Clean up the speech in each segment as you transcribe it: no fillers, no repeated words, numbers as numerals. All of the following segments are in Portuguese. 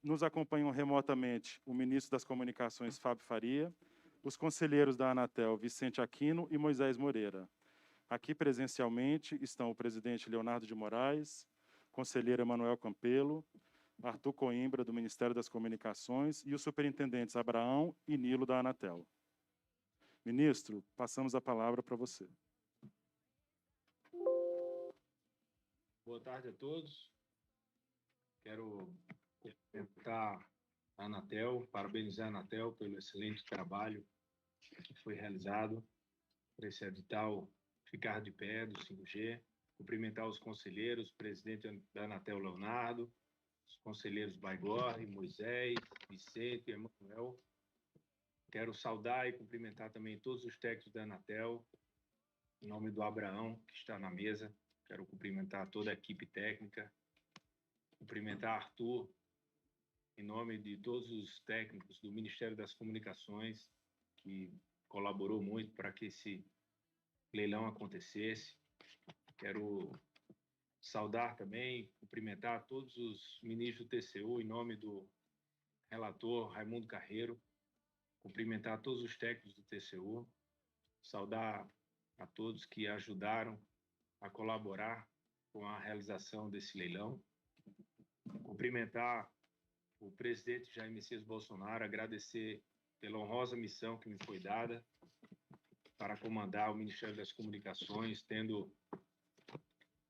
Nos acompanham remotamente o ministro das Comunicações, Fábio Faria, os conselheiros da Anatel, Vicente Aquino e Moisés Moreira. Aqui presencialmente estão o presidente Leonardo de Moraes, conselheiro Emanuel Campelo, Arthur Coimbra, do Ministério das Comunicações, e os superintendentes Abraão e Nilo, da Anatel. Ministro, passamos a palavra para você. Boa tarde a todos. Quero cumprimentar a Anatel, parabenizar a Anatel pelo excelente trabalho que foi realizado para esse edital ficar de pé do 5G. Cumprimentar os conselheiros, presidente da Anatel, Leonardo, os conselheiros Baigorre, Moisés, Vicente e Emanuel. Quero saudar e cumprimentar também todos os técnicos da Anatel, em nome do Abraão, que está na mesa. Quero cumprimentar toda a equipe técnica, cumprimentar Arthur, em nome de todos os técnicos do Ministério das Comunicações, que colaborou muito para que esse leilão acontecesse. Quero saudar também, cumprimentar todos os ministros do TCU, em nome do relator Raimundo Carreiro, cumprimentar todos os técnicos do TCU, saudar a todos que ajudaram a colaborar com a realização desse leilão, cumprimentar o presidente Jair Messias Bolsonaro, agradecer pela honrosa missão que me foi dada para comandar o Ministério das Comunicações, tendo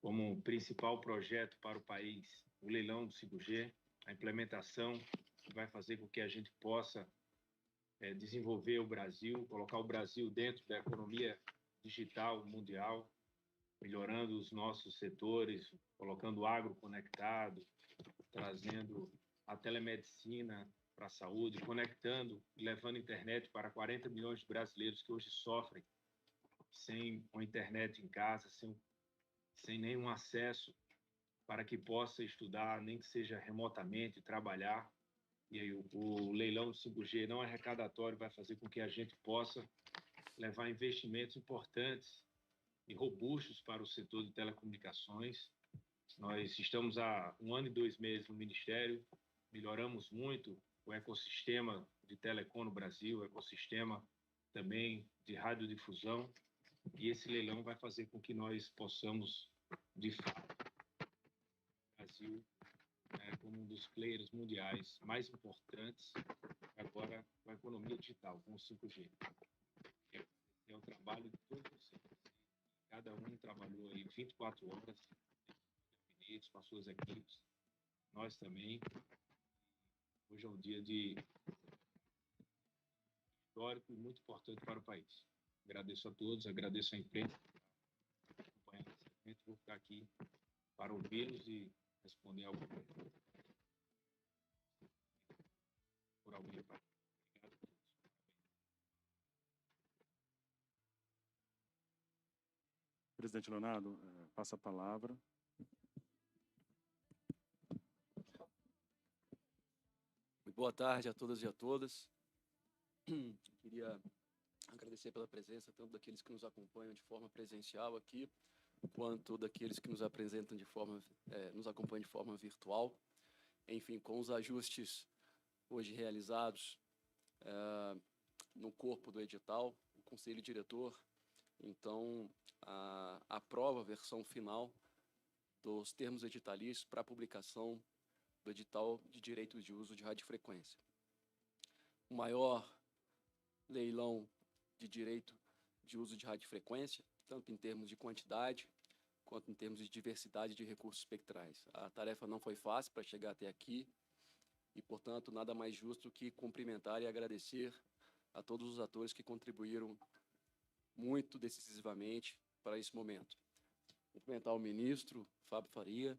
como principal projeto para o país o leilão do 5G, a implementação que vai fazer com que a gente possa desenvolver o Brasil, colocar o Brasil dentro da economia digital mundial, melhorando os nossos setores, colocando o agro conectado, trazendo a telemedicina para a saúde, conectando e levando internet para 40 milhões de brasileiros que hoje sofrem sem uma internet em casa, sem nenhum acesso para que possa estudar, nem que seja remotamente, trabalhar. E aí o leilão do 5G não é arrecadatório, vai fazer com que a gente possa levar investimentos importantes e robustos para o setor de telecomunicações. Nós estamos há 1 ano e 2 meses no Ministério, melhoramos muito o ecossistema de telecom no Brasil, o ecossistema também de radiodifusão, e esse leilão vai fazer com que nós possamos, de fato, o Brasil como um dos players mundiais mais importantes agora com a economia digital, com o 5G. É o trabalho de todos vocês. Cada um trabalhou aí 24 horas, com as suas equipes, nós também. Hoje é um dia histórico e muito importante para o país. Agradeço a todos, agradeço a imprensa por acompanhar esse evento. Vou ficar aqui para ouvi-los e responder alguma coisa. Por alguém. Obrigado a todos. Presidente Leonardo, passa a palavra. Muito boa tarde a todas e a todas. Queria agradecer pela presença tanto daqueles que nos acompanham de forma presencial aqui, quanto daqueles que nos apresentam nos acompanham de forma virtual. Enfim, com os ajustes hoje realizados no corpo do edital, o Conselho Diretor, então, aprova a versão final dos termos editalícios para a publicação do edital de direitos de uso de radiofrequência. O maior leilão de direito de uso de radiofrequência, tanto em termos de quantidade, quanto em termos de diversidade de recursos espectrais. A tarefa não foi fácil para chegar até aqui e, portanto, nada mais justo que cumprimentar e agradecer a todos os atores que contribuíram muito decisivamente para esse momento. Cumprimentar o ministro Fábio Faria,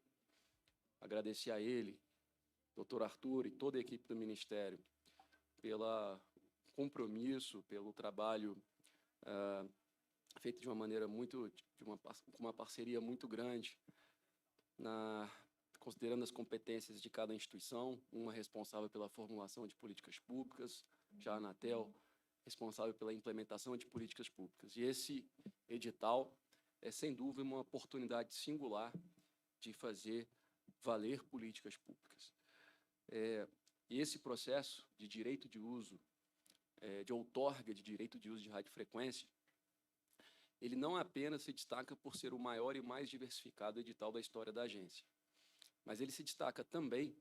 agradecer a ele, doutor Arthur e toda a equipe do Ministério pelo compromisso, pelo trabalho feito de uma maneira com uma parceria muito grande, considerando as competências de cada instituição, uma responsável pela formulação de políticas públicas, já a Anatel, responsável pela implementação de políticas públicas. E esse edital é, sem dúvida, uma oportunidade singular de fazer valer políticas públicas. E esse processo de direito de uso, de outorga de direito de uso de radiofrequência, ele não apenas se destaca por ser o maior e mais diversificado edital da história da agência, mas ele se destaca também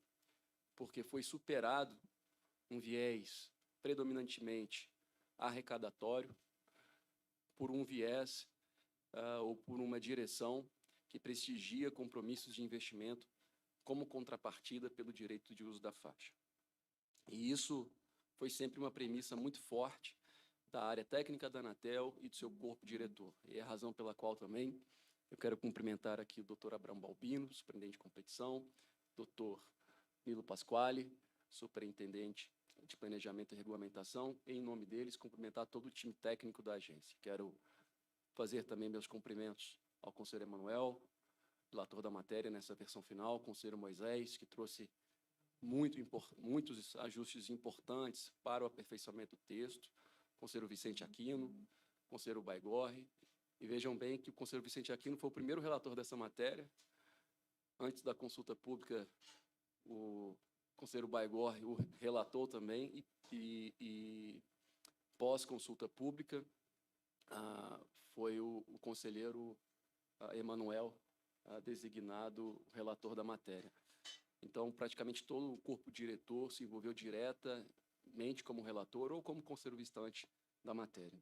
porque foi superado um viés predominantemente arrecadatório por um viés ou por uma direção que prestigia compromissos de investimento como contrapartida pelo direito de uso da faixa. E isso foi sempre uma premissa muito forte da área técnica da Anatel e do seu corpo diretor. E é a razão pela qual também eu quero cumprimentar aqui o Dr. Abrão Balbino, superintendente de competição, Dr. Nilo Pasquale, superintendente de planejamento e regulamentação, e, em nome deles, cumprimentar todo o time técnico da agência. Quero fazer também meus cumprimentos ao conselheiro Emanuel, relator da matéria nessa versão final, ao conselheiro Moisés, que trouxe muitos ajustes importantes para o aperfeiçoamento do texto, conselheiro Vicente Aquino, conselheiro Baigorre, e vejam bem que o conselheiro Vicente Aquino foi o primeiro relator dessa matéria. Antes da consulta pública, o conselheiro Baigorre o relatou também, e pós-consulta pública, foi o conselheiro Emanuel designado relator da matéria. Então, praticamente todo o corpo diretor se envolveu diretamente como relator ou como conselheiro visitante da matéria.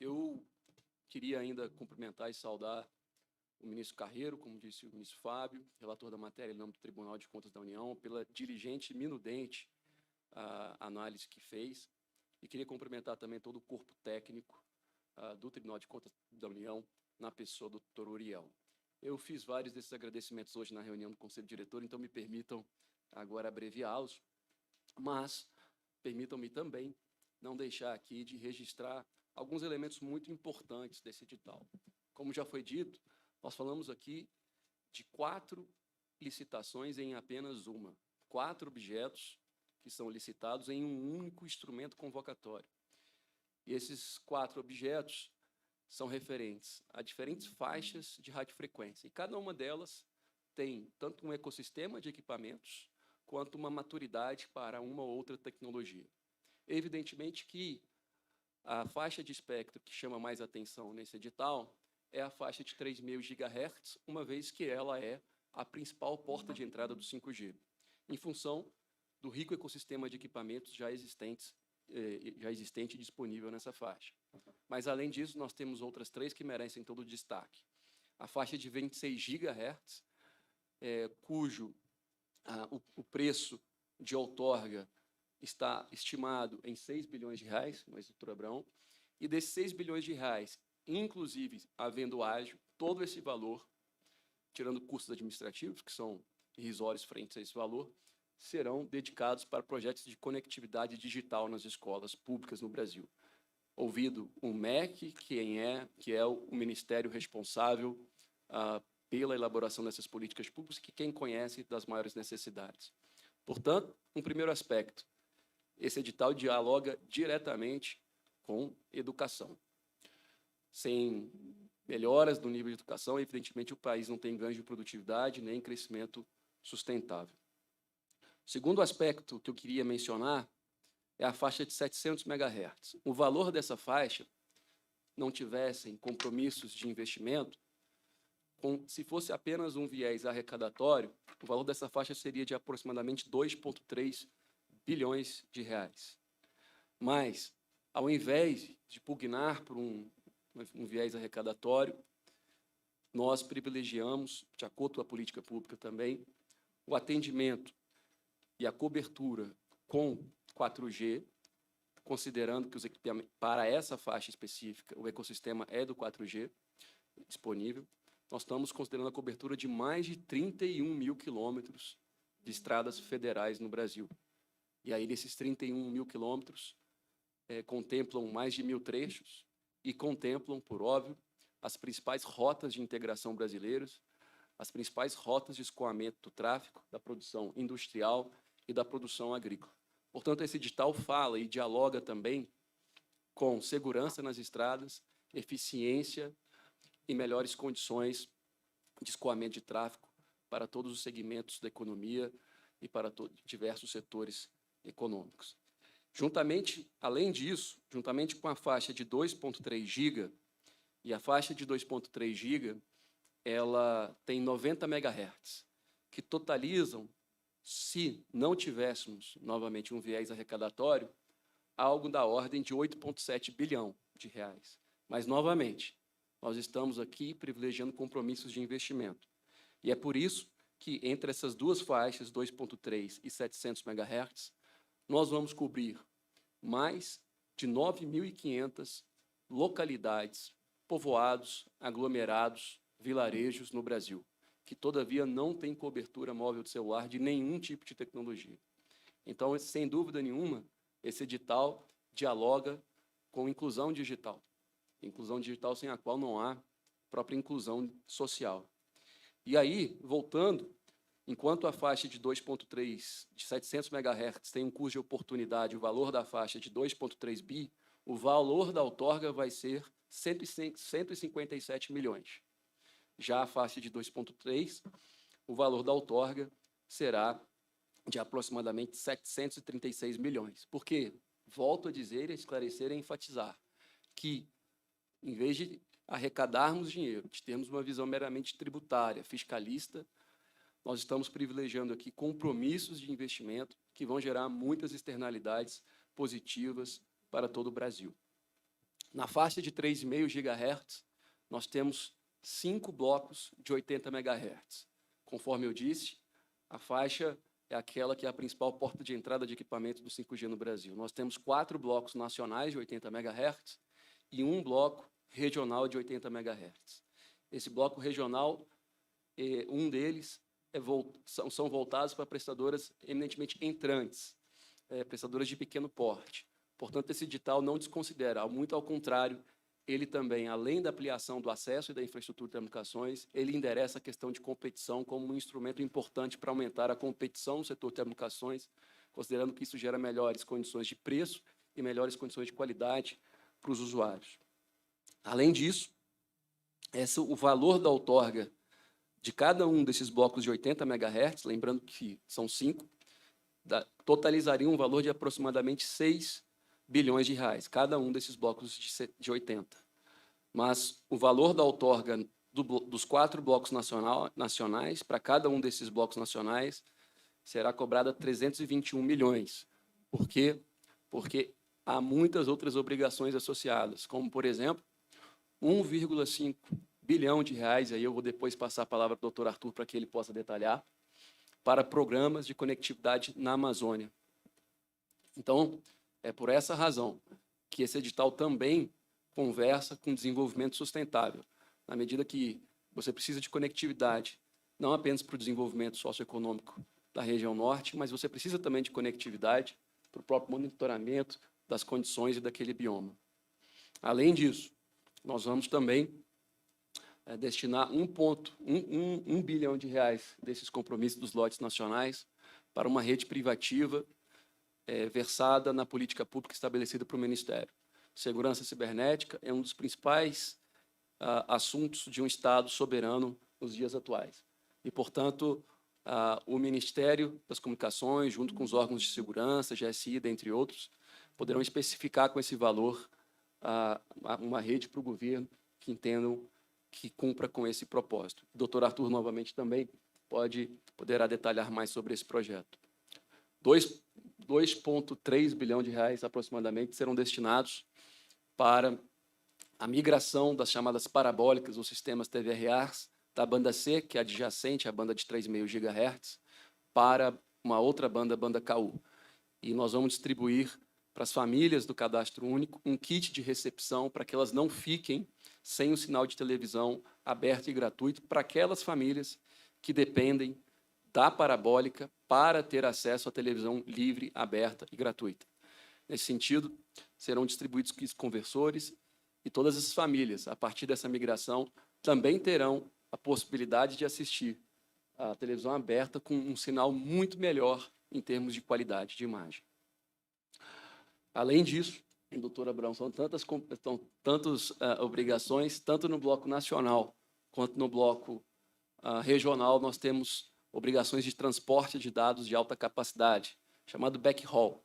Eu queria ainda cumprimentar e saudar o ministro Carreiro, como disse o ministro Fábio, relator da matéria em nome do Tribunal de Contas da União, pela diligente e minudente análise que fez. E queria cumprimentar também todo o corpo técnico do Tribunal de Contas da União, na pessoa do Dr. Uriel. Eu fiz vários desses agradecimentos hoje na reunião do Conselho Diretor, então me permitam agora abreviá-los, mas permitam-me também não deixar aqui de registrar alguns elementos muito importantes desse edital. Como já foi dito, nós falamos aqui de 4 licitações em apenas uma, 4 objetos que são licitados em um único instrumento convocatório. E esses 4 objetos são referentes a diferentes faixas de radiofrequência, e cada uma delas tem tanto um ecossistema de equipamentos, quanto uma maturidade para uma ou outra tecnologia. Evidentemente que a faixa de espectro que chama mais atenção nesse edital é a faixa de 3.000 GHz, uma vez que ela é a principal porta de entrada do 5G, em função do rico ecossistema de equipamentos já existente e disponível nessa faixa. Mas, além disso, nós temos outras 3 que merecem todo o destaque. A faixa de 26 GHz, cujo o preço de outorga está estimado em R$6 bilhões, mas, doutor Abrão, e desses R$6 bilhões, inclusive havendo ágio, todo esse valor, tirando custos administrativos, que são irrisórios frente a esse valor, serão dedicados para projetos de conectividade digital nas escolas públicas no Brasil. Ouvido o MEC, que é o ministério responsável pela elaboração dessas políticas públicas, que quem conhece das maiores necessidades. Portanto, um primeiro aspecto, esse edital dialoga diretamente com educação. Sem melhoras do nível de educação, evidentemente, o país não tem ganho de produtividade nem crescimento sustentável. O segundo aspecto que eu queria mencionar é a faixa de 700 MHz. O valor dessa faixa, não tivessem compromissos de investimento, se fosse apenas um viés arrecadatório, o valor dessa faixa seria de aproximadamente 2,3 bilhões de reais. Mas, ao invés de pugnar por um viés arrecadatório, nós privilegiamos, de acordo com a política pública também, o atendimento e a cobertura com 4G, considerando que os equipamentos, para essa faixa específica, o ecossistema é do 4G disponível. Nós estamos considerando a cobertura de mais de 31 mil quilômetros de estradas federais no Brasil. E aí, desses 31 mil quilômetros, contemplam mais de 1.000 trechos e contemplam, por óbvio, as principais rotas de integração brasileiras, as principais rotas de escoamento do tráfego, da produção industrial e da produção agrícola. Portanto, esse edital fala e dialoga também com segurança nas estradas, eficiência e melhores condições de escoamento de tráfego para todos os segmentos da economia e para diversos setores econômicos. Além disso, juntamente com a faixa de 2.3 GB e a faixa de 2.3 GB, ela tem 90 MHz, que totalizam, se não tivéssemos novamente um viés arrecadatório, algo da ordem de 8,7 bilhão de reais. Mas, novamente, nós estamos aqui privilegiando compromissos de investimento. E é por isso que, entre essas duas faixas, 2.3 e 700 MHz, nós vamos cobrir mais de 9.500 localidades, povoados, aglomerados, vilarejos no Brasil, que, todavia, não têm cobertura móvel de celular de nenhum tipo de tecnologia. Então, sem dúvida nenhuma, esse edital dialoga com inclusão digital sem a qual não há própria inclusão social. E aí, voltando, enquanto a faixa de 2.3, de 700 MHz, tem um custo de oportunidade, o valor da faixa de 2.3 bi, o valor da outorga vai ser 157 milhões. Já a faixa de 2.3, o valor da outorga será de aproximadamente 736 milhões. Porque, volto a dizer, esclarecer e enfatizar que, em vez de arrecadarmos dinheiro, de termos uma visão meramente tributária, fiscalista, nós estamos privilegiando aqui compromissos de investimento que vão gerar muitas externalidades positivas para todo o Brasil. Na faixa de 3,5 GHz, nós temos 5 blocos de 80 MHz. Conforme eu disse, a faixa é aquela que é a principal porta de entrada de equipamento do 5G no Brasil. Nós temos 4 blocos nacionais de 80 MHz e um bloco regional de 80 MHz. Esse bloco regional, um deles são voltados para prestadoras eminentemente entrantes, prestadoras de pequeno porte. Portanto, esse edital não desconsidera, muito ao contrário, ele também, além da ampliação do acesso e da infraestrutura de telecomunicações, ele endereça a questão de competição como um instrumento importante para aumentar a competição no setor de telecomunicações, considerando que isso gera melhores condições de preço e melhores condições de qualidade para os usuários. Além disso, o valor da outorga de cada um desses blocos de 80 MHz, lembrando que são 5, totalizaria um valor de aproximadamente 6 bilhões de reais, cada um desses blocos de 80. Mas o valor da outorga dos 4 blocos nacionais, para cada um desses blocos nacionais, será cobrada 321 milhões. Por quê? Porque há muitas outras obrigações associadas, como, por exemplo, 1,5 bilhão de reais, aí eu vou depois passar a palavra para o doutor Arthur para que ele possa detalhar, para programas de conectividade na Amazônia. Então, é por essa razão que esse edital também conversa com desenvolvimento sustentável, na medida que você precisa de conectividade, não apenas para o desenvolvimento socioeconômico da região norte, mas você precisa também de conectividade para o próprio monitoramento das condições e daquele bioma. Além disso, nós vamos também destinar 1 bilhão de reais desses compromissos dos lotes nacionais para uma rede privativa versada na política pública estabelecida para o Ministério. Segurança cibernética é um dos principais assuntos de um Estado soberano nos dias atuais. E, portanto, o Ministério das Comunicações, junto com os órgãos de segurança, GSI, dentre outros, poderão especificar com esse valor uma rede para o governo que entendam que cumpra com esse propósito. O doutor Arthur, novamente, também poderá detalhar mais sobre esse projeto. 2,3 bilhão de reais, aproximadamente, serão destinados para a migração das chamadas parabólicas, ou sistemas TVRAs, da banda C, que é adjacente à banda de 3,5 GHz, para uma outra banda, banda KU. E nós vamos distribuir para as famílias do Cadastro Único um kit de recepção para que elas não fiquem sem o sinal de televisão aberto e gratuito para aquelas famílias que dependem da parabólica para ter acesso à televisão livre, aberta e gratuita. Nesse sentido, serão distribuídos kits conversores e todas as famílias, a partir dessa migração, também terão a possibilidade de assistir à televisão aberta com um sinal muito melhor em termos de qualidade de imagem. Além disso, doutor Abrão, são tantas obrigações, tanto no bloco nacional quanto no bloco regional, nós temos obrigações de transporte de dados de alta capacidade, chamado backhaul.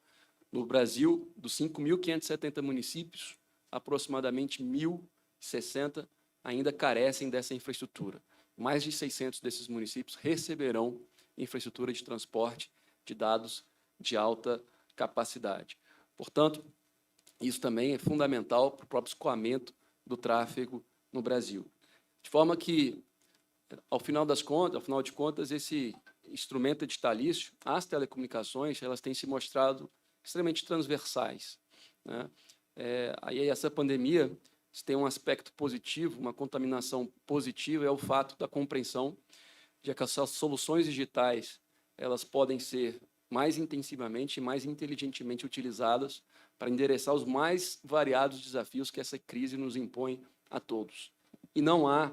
No Brasil, dos 5.570 municípios, aproximadamente 1.060 ainda carecem dessa infraestrutura. Mais de 600 desses municípios receberão infraestrutura de transporte de dados de alta capacidade. Portanto, isso também é fundamental para o próprio escoamento do tráfego no Brasil. De forma que, ao final de contas, esse instrumento editalício, as telecomunicações, elas têm se mostrado extremamente transversais, né? Aí essa pandemia tem um aspecto positivo, uma contaminação positiva, é o fato da compreensão de que essas soluções digitais elas podem ser mais intensivamente e mais inteligentemente utilizadas para endereçar os mais variados desafios que essa crise nos impõe a todos. E não há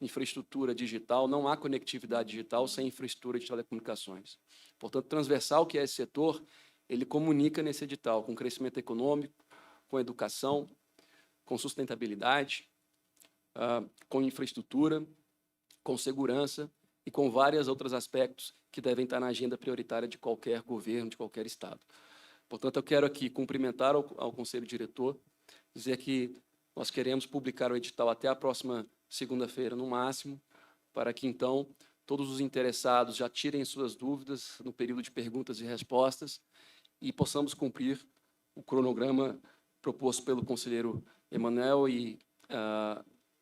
infraestrutura digital, não há conectividade digital sem infraestrutura de telecomunicações. Portanto, transversal que é esse setor, ele comunica nesse edital com crescimento econômico, com educação, com sustentabilidade, com infraestrutura, com segurança e com vários outros aspectos que devem estar na agenda prioritária de qualquer governo, de qualquer Estado. Portanto, eu quero aqui cumprimentar ao Conselho Diretor, dizer que nós queremos publicar o edital até a próxima segunda-feira, no máximo, para que, então, todos os interessados já tirem suas dúvidas no período de perguntas e respostas e possamos cumprir o cronograma proposto pelo conselheiro Emanuel e,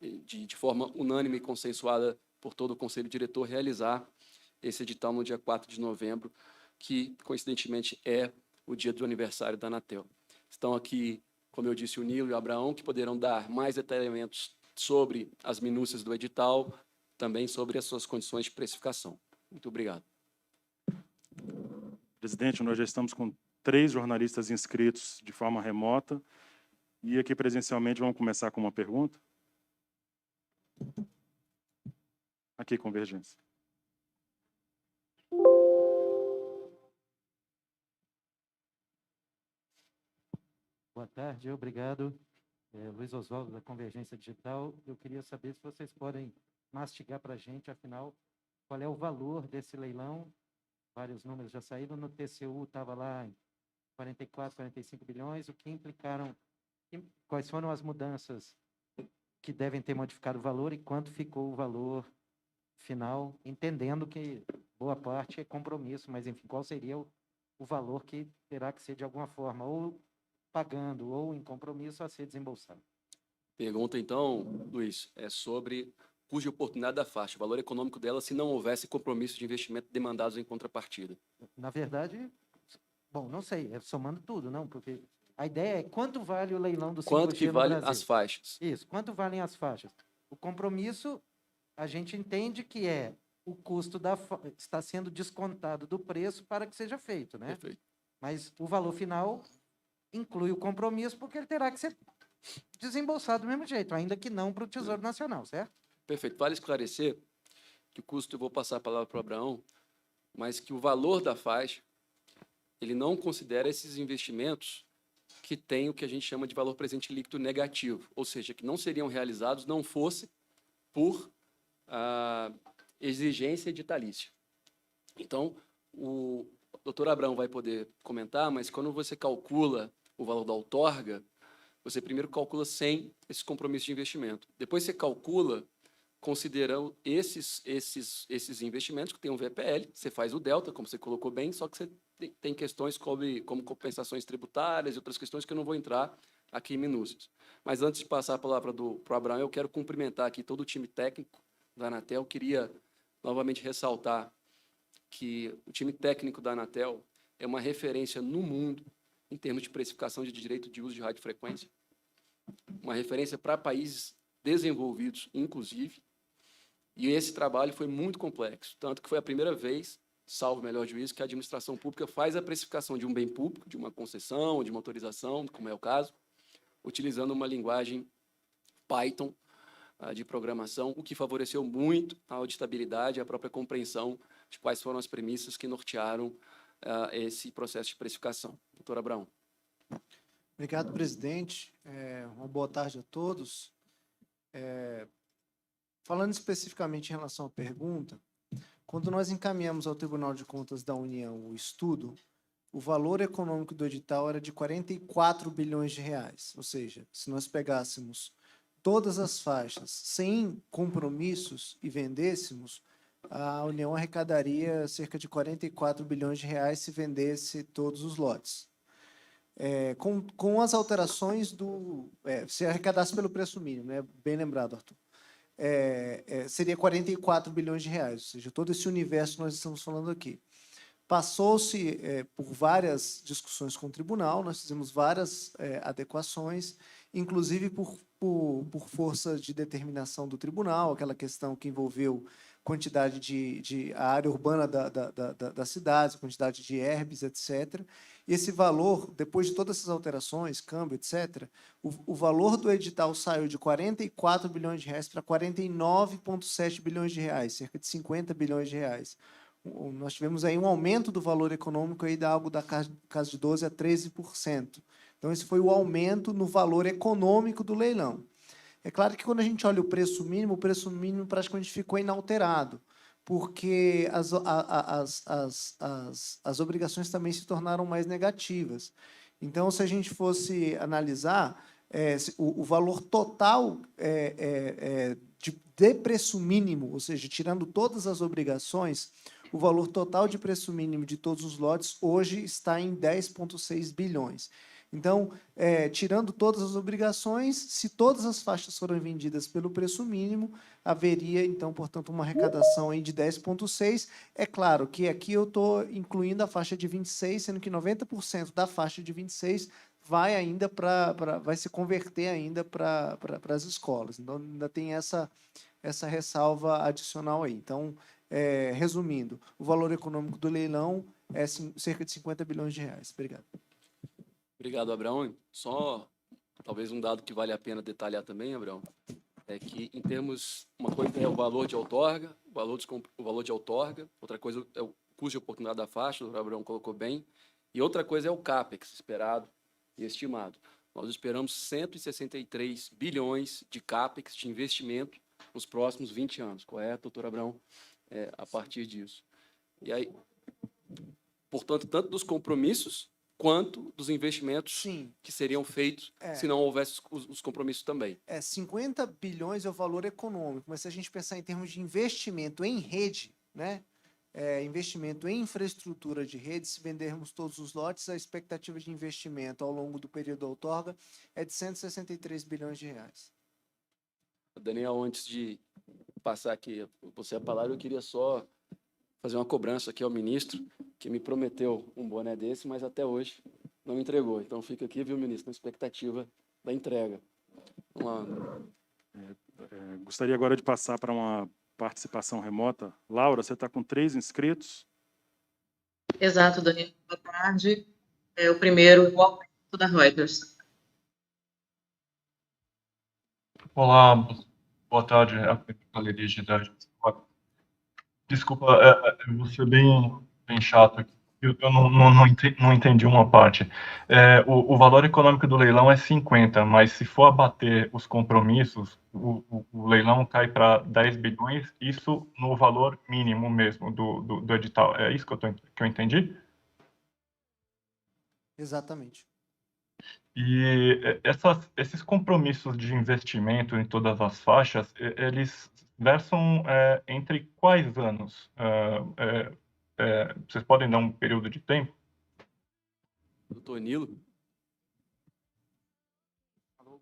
de forma unânime e consensuada por todo o Conselho Diretor, realizar esse edital no dia 4 de novembro, que, coincidentemente, é o dia do aniversário da Anatel. Estão aqui, como eu disse, o Nilo e o Abraão, que poderão dar mais detalhamentos sobre as minúcias do edital, também sobre as suas condições de precificação. Muito obrigado. Presidente, nós já estamos com 3 jornalistas inscritos de forma remota e aqui presencialmente vamos começar com uma pergunta. Aqui, Convergência. Boa tarde, obrigado. Luiz Oswaldo, da Convergência Digital. Eu queria saber se vocês podem mastigar para a gente, afinal, qual é o valor desse leilão. Vários números já saíram. No TCU estava lá em 44, 45 bilhões. O que implicaram, quais foram as mudanças que devem ter modificado o valor e quanto ficou o valor final, entendendo que boa parte é compromisso, mas, enfim, qual seria o valor que terá que ser, de alguma forma, ou pagando ou em compromisso a ser desembolsado. Pergunta, então, Luiz, é sobre custo de oportunidade da faixa, o valor econômico dela se não houvesse compromisso de investimento demandados em contrapartida. Na verdade, bom, não sei, é somando tudo, não, porque a ideia é quanto vale o leilão do 5G quanto que vale no Brasil. as faixas? Isso, quanto valem as faixas. O compromisso, a gente entende que é o custo está sendo descontado do preço para que seja feito, né? Perfeito. Mas o valor final inclui o compromisso, porque ele terá que ser desembolsado do mesmo jeito, ainda que não para o Tesouro Nacional, certo? Perfeito. Vale esclarecer que o custo, eu vou passar a palavra para o Abraão, mas que o valor da faixa, ele não considera esses investimentos que têm o que a gente chama de valor presente líquido negativo, ou seja, que não seriam realizados não fosse por exigência editalícia. Então, o doutor Abraão vai poder comentar, mas quando você calcula o valor da outorga, você primeiro calcula sem esse compromisso de investimento. Depois você calcula considerando esses investimentos que tem um VPL, você faz o delta, como você colocou bem, só que você tem questões como compensações tributárias e outras questões que eu não vou entrar aqui em minúcias. Mas antes de passar a palavra para o Abraão, eu quero cumprimentar aqui todo o time técnico da Anatel. Queria novamente ressaltar que o time técnico da Anatel é uma referência no mundo em termos de precificação de direito de uso de radiofrequência, uma referência para países desenvolvidos, inclusive, e esse trabalho foi muito complexo, tanto que foi a primeira vez, salvo o melhor juízo, que a administração pública faz a precificação de um bem público, de uma concessão, de uma autorização, como é o caso, utilizando uma linguagem Python de programação, o que favoreceu muito a auditabilidade e a própria compreensão de quais foram as premissas que nortearam esse processo de precificação. Doutor Abraão. Obrigado, presidente. Uma boa tarde a todos. Falando especificamente em relação à pergunta, quando nós encaminhamos ao Tribunal de Contas da União o estudo, o valor econômico do edital era de 44 bilhões de reais. Ou seja, se nós pegássemos todas as faixas sem compromissos e vendêssemos, a União arrecadaria cerca de 44 bilhões de reais se vendesse todos os lotes. Com as alterações do... se arrecadasse pelo preço mínimo, né? Bem lembrado, Arthur. Seria 44 bilhões de reais, ou seja, todo esse universo que nós estamos falando aqui. Passou-se por várias discussões com o tribunal, nós fizemos várias adequações, inclusive por força de determinação do tribunal, aquela questão que envolveu quantidade de a área urbana da cidade, quantidade de herbes, etc. E esse valor, depois de todas essas alterações, câmbio, etc., o valor do edital saiu de 44 bilhões de reais para 49,7 bilhões de reais, cerca de 50 bilhões de reais. Nós tivemos aí um aumento do valor econômico aí da algo da casa de 12% a 13%. Então, esse foi o aumento no valor econômico do leilão. É claro que quando a gente olha o preço mínimo praticamente ficou inalterado, porque as obrigações também se tornaram mais negativas. Então, se a gente fosse analisar, o valor total de preço mínimo, ou seja, tirando todas as obrigações, o valor total de preço mínimo de todos os lotes hoje está em 10,6 bilhões. Então, tirando todas as obrigações, se todas as faixas forem vendidas pelo preço mínimo, haveria, então, portanto, uma arrecadação aí de 10,6. É claro que aqui eu estou incluindo a faixa de 26, sendo que 90% da faixa de 26 vai se converter ainda para as escolas. Então, ainda tem essa ressalva adicional aí. Então, resumindo, o valor econômico do leilão é cerca de 50 bilhões de reais. Obrigado. Obrigado, Abraão. Só talvez um dado que vale a pena detalhar também, Abraão, é que em termos, uma coisa é o valor de outorga, o valor de outorga, outra coisa é o custo de oportunidade da faixa, o Abraão colocou bem, e outra coisa é o CAPEX esperado e estimado. Nós esperamos 163 bilhões de CAPEX, de investimento, nos próximos 20 anos, correto, doutor Abraão? A partir disso. E aí, portanto, tanto dos compromissos quanto dos investimentos Sim. que seriam feitos se não houvesse os compromissos também. 50 bilhões é o valor econômico, mas se a gente pensar em termos de investimento em rede, né, investimento em infraestrutura de rede, se vendermos todos os lotes, a expectativa de investimento ao longo do período da outorga é de 163 bilhões de reais. Daniel, antes de passar aqui você a palavra, eu queria só fazer uma cobrança aqui ao ministro, que me prometeu um boné desse, mas até hoje não entregou. Então, fica aqui, viu, ministro, na expectativa da entrega. Gostaria agora de passar para uma participação remota. Laura, você está com 3 inscritos? Exato, Daniel. Boa tarde. O primeiro, o aumento da Reuters. Olá, boa tarde, Galeria de Idade. Desculpa, eu vou ser bem chato aqui. Eu não entendi uma parte. O valor econômico do leilão é 50, mas se for abater os compromissos, o leilão cai para 10 bilhões, isso no valor mínimo mesmo do edital. É isso que eu entendi? Exatamente. E esses compromissos de investimento em todas as faixas, eles versam entre quais anos? Vocês podem dar um período de tempo? Doutor Nilo? Alô?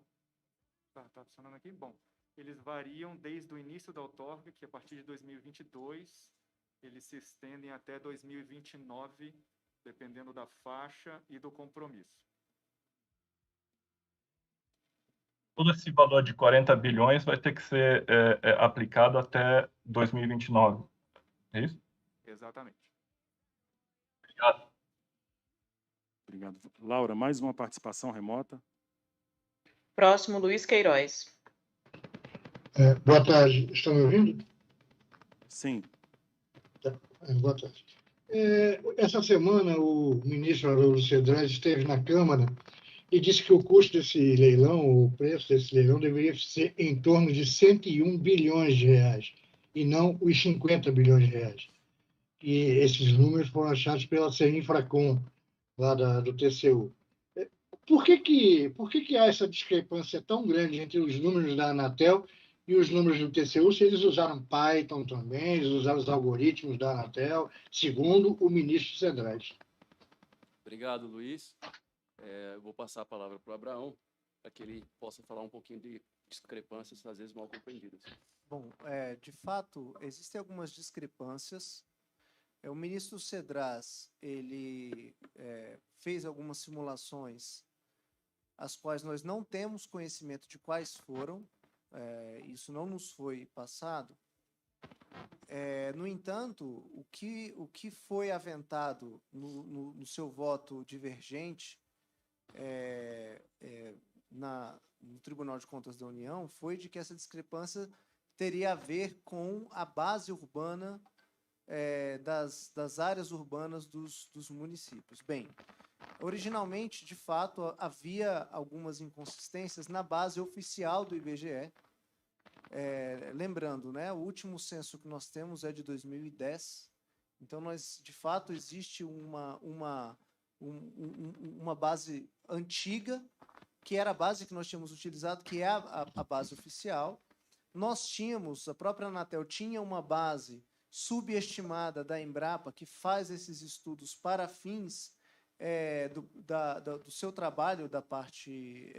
Tá funcionando aqui? Bom, eles variam desde o início da outorga, que a partir de 2022, eles se estendem até 2029, dependendo da faixa e do compromisso. Todo esse valor de 40 bilhões vai ter que ser aplicado até 2029, é isso? Exatamente. Obrigado. Obrigado. Laura, mais uma participação remota. Próximo, Luiz Queiroz. Boa tarde. Estão me ouvindo? Sim. Boa tarde. Essa semana, o ministro Haroldo Cedrais esteve na Câmara e disse que o custo desse leilão, o preço desse leilão, deveria ser em torno de 101 bilhões de reais, e não os 50 bilhões de reais. E esses números foram achados pela Infracom, lá do TCU. Por que há essa discrepância tão grande entre os números da Anatel e os números do TCU, se eles usaram Python também, eles usaram os algoritmos da Anatel, segundo o ministro Cedrais? Obrigado, Luiz. Eu vou passar a palavra para o Abraão, para que ele possa falar um pouquinho de discrepâncias, às vezes mal compreendidas. Bom, de fato, existem algumas discrepâncias. O ministro Cedrais, ele fez algumas simulações, as quais nós não temos conhecimento de quais foram, isso não nos foi passado. No entanto, o que foi aventado no seu voto divergente no Tribunal de Contas da União foi de que essa discrepância teria a ver com a base urbana das áreas urbanas dos municípios. Bem, originalmente, de fato, havia algumas inconsistências na base oficial do IBGE. Lembrando, né, o último censo que nós temos é de 2010, então de fato, existe uma base antiga, que era a base que nós tínhamos utilizado, que é a base oficial. A própria Anatel tinha uma base subestimada da Embrapa, que faz esses estudos para fins do seu trabalho, da parte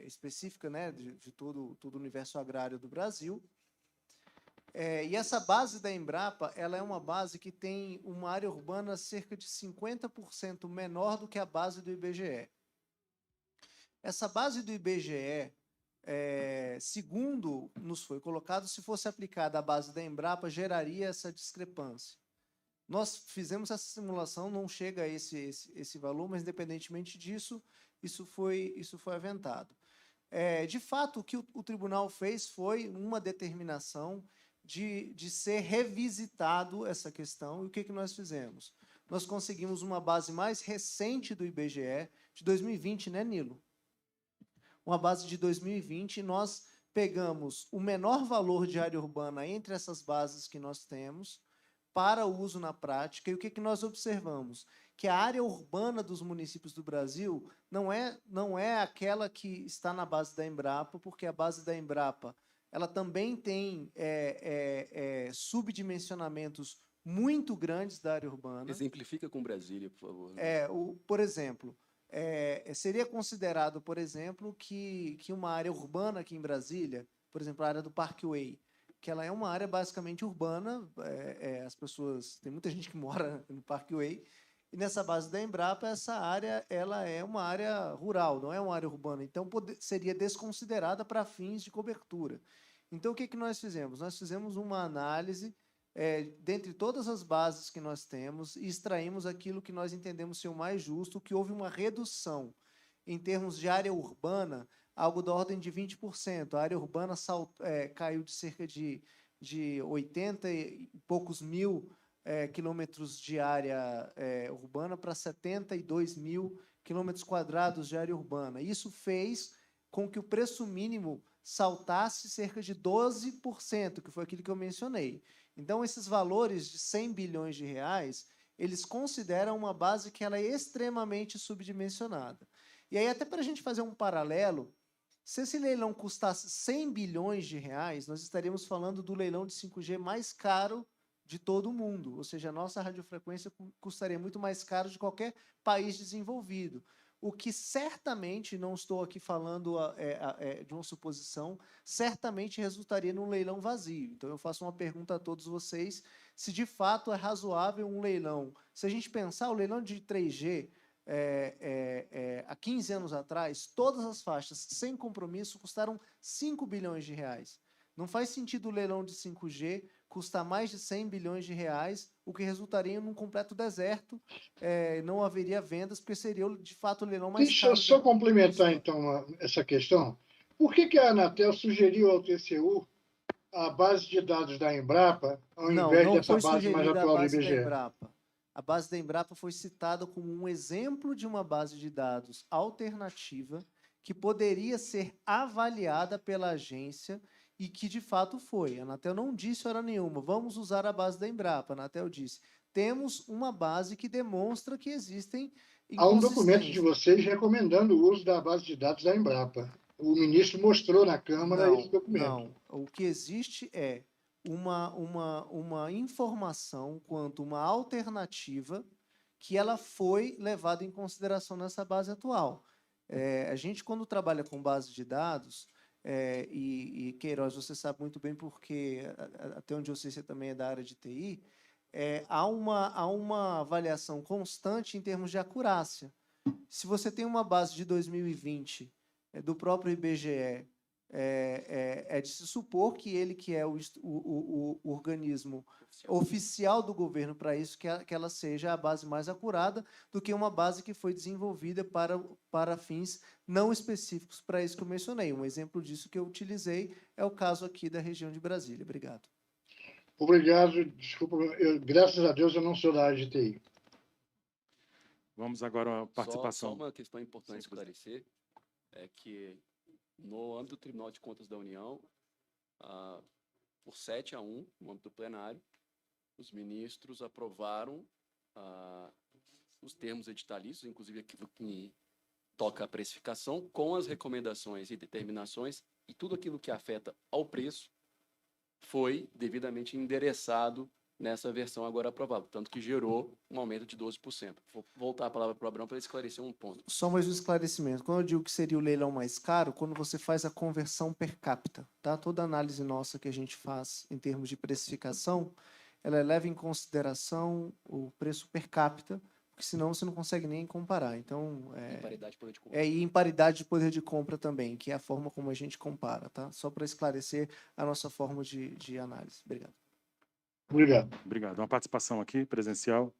específica, né, de todo o universo agrário do Brasil. E essa base da Embrapa, ela é uma base que tem uma área urbana cerca de 50% menor do que a base do IBGE. Essa base do IBGE, segundo nos foi colocado, se fosse aplicada à base da Embrapa, geraria essa discrepância. Nós fizemos essa simulação, não chega a esse valor, mas, independentemente disso, isso foi aventado. De fato, o que o tribunal fez foi uma determinação de ser revisitado essa questão. E o que nós fizemos? Nós conseguimos uma base mais recente do IBGE, de 2020, né, Nilo? Uma base de 2020, e nós pegamos o menor valor de área urbana entre essas bases que nós temos para o uso na prática. E o que nós observamos? Que a área urbana dos municípios do Brasil não é aquela que está na base da Embrapa, porque a base da Embrapa ela também tem subdimensionamentos muito grandes da área urbana. Exemplifica com Brasília, por favor. Por exemplo, seria considerado, por exemplo, que uma área urbana aqui em Brasília, por exemplo, a área do Parkway, que ela é uma área basicamente urbana, as pessoas, tem muita gente que mora no Parkway, e nessa base da Embrapa, essa área ela é uma área rural, não é uma área urbana, então seria desconsiderada para fins de cobertura. Então, o que nós fizemos? Nós fizemos uma análise dentre todas as bases que nós temos e extraímos aquilo que nós entendemos ser o mais justo, que houve uma redução em termos de área urbana, algo da ordem de 20%. A área urbana caiu de cerca de 80 e poucos mil quilômetros de área urbana para 72 mil quilômetros quadrados de área urbana. Isso fez com que o preço mínimo saltasse cerca de 12%, que foi aquilo que eu mencionei. Então, esses valores de 100 bilhões de reais, eles consideram uma base que ela é extremamente subdimensionada. E aí, até para a gente fazer um paralelo, se esse leilão custasse 100 bilhões de reais, nós estaríamos falando do leilão de 5G mais caro de todo o mundo, ou seja, a nossa radiofrequência custaria muito mais caro de qualquer país desenvolvido. O que certamente, não estou aqui falando de uma suposição, certamente resultaria num leilão vazio. Então, eu faço uma pergunta a todos vocês, se de fato é razoável um leilão. Se a gente pensar, o leilão de 3G, há 15 anos atrás, todas as faixas, sem compromisso, custaram 5 bilhões de reais. Não faz sentido o leilão de 5G custar mais de 100 bilhões de reais, o que resultaria num completo deserto, não haveria vendas, porque seria, de fato, o leilão mais caro. Deixa eu só complementar, então, essa questão. Por que a Anatel sugeriu ao TCU a base de dados da Embrapa, ao invés dessa base mais atual do IBGE? A base da Embrapa foi citada como um exemplo de uma base de dados alternativa que poderia ser avaliada pela agência e que, de fato, foi. A Anatel não disse hora nenhuma, vamos usar a base da Embrapa. A Anatel disse, temos uma base que demonstra que existem Há um documento de inconsistências. vocês recomendando o uso da base de dados da Embrapa. O ministro mostrou na Câmara esse documento. Não. O que existe é uma informação quanto uma alternativa que ela foi levada em consideração nessa base atual. A gente, quando trabalha com base de dados, e Queiroz, você sabe muito bem porque, até onde eu sei, você também é da área de TI, há uma avaliação constante em termos de acurácia. Se você tem uma base de 2020 do próprio IBGE, é de se supor que ele, que é o organismo oficial do governo para isso, que ela seja a base mais acurada do que uma base que foi desenvolvida para fins não específicos para isso que eu mencionei. Um exemplo disso que eu utilizei é o caso aqui da região de Brasília. Obrigado. Obrigado. Desculpa, graças a Deus eu não sou da área de TI. Vamos agora à participação. Só uma questão importante esclarecer é que, no âmbito do Tribunal de Contas da União, por 7-1, no âmbito do plenário, os ministros aprovaram os termos editalícios, inclusive aquilo que toca a precificação, com as recomendações e determinações, e tudo aquilo que afeta ao preço foi devidamente endereçado nessa versão agora aprovada, tanto que gerou um aumento de 12%. Vou voltar a palavra para o Abrão para ele esclarecer um ponto. Só mais um esclarecimento. Quando eu digo que seria o leilão mais caro, quando você faz a conversão per capita, tá? Toda análise nossa que a gente faz em termos de precificação, ela leva em consideração o preço per capita, porque senão você não consegue nem comparar. Então, Imparidade de poder de compra. e imparidade de poder de compra também, que é a forma como a gente compara, tá? Só para esclarecer a nossa forma de análise. Obrigado. Obrigado. Obrigado. Uma participação aqui, presencial.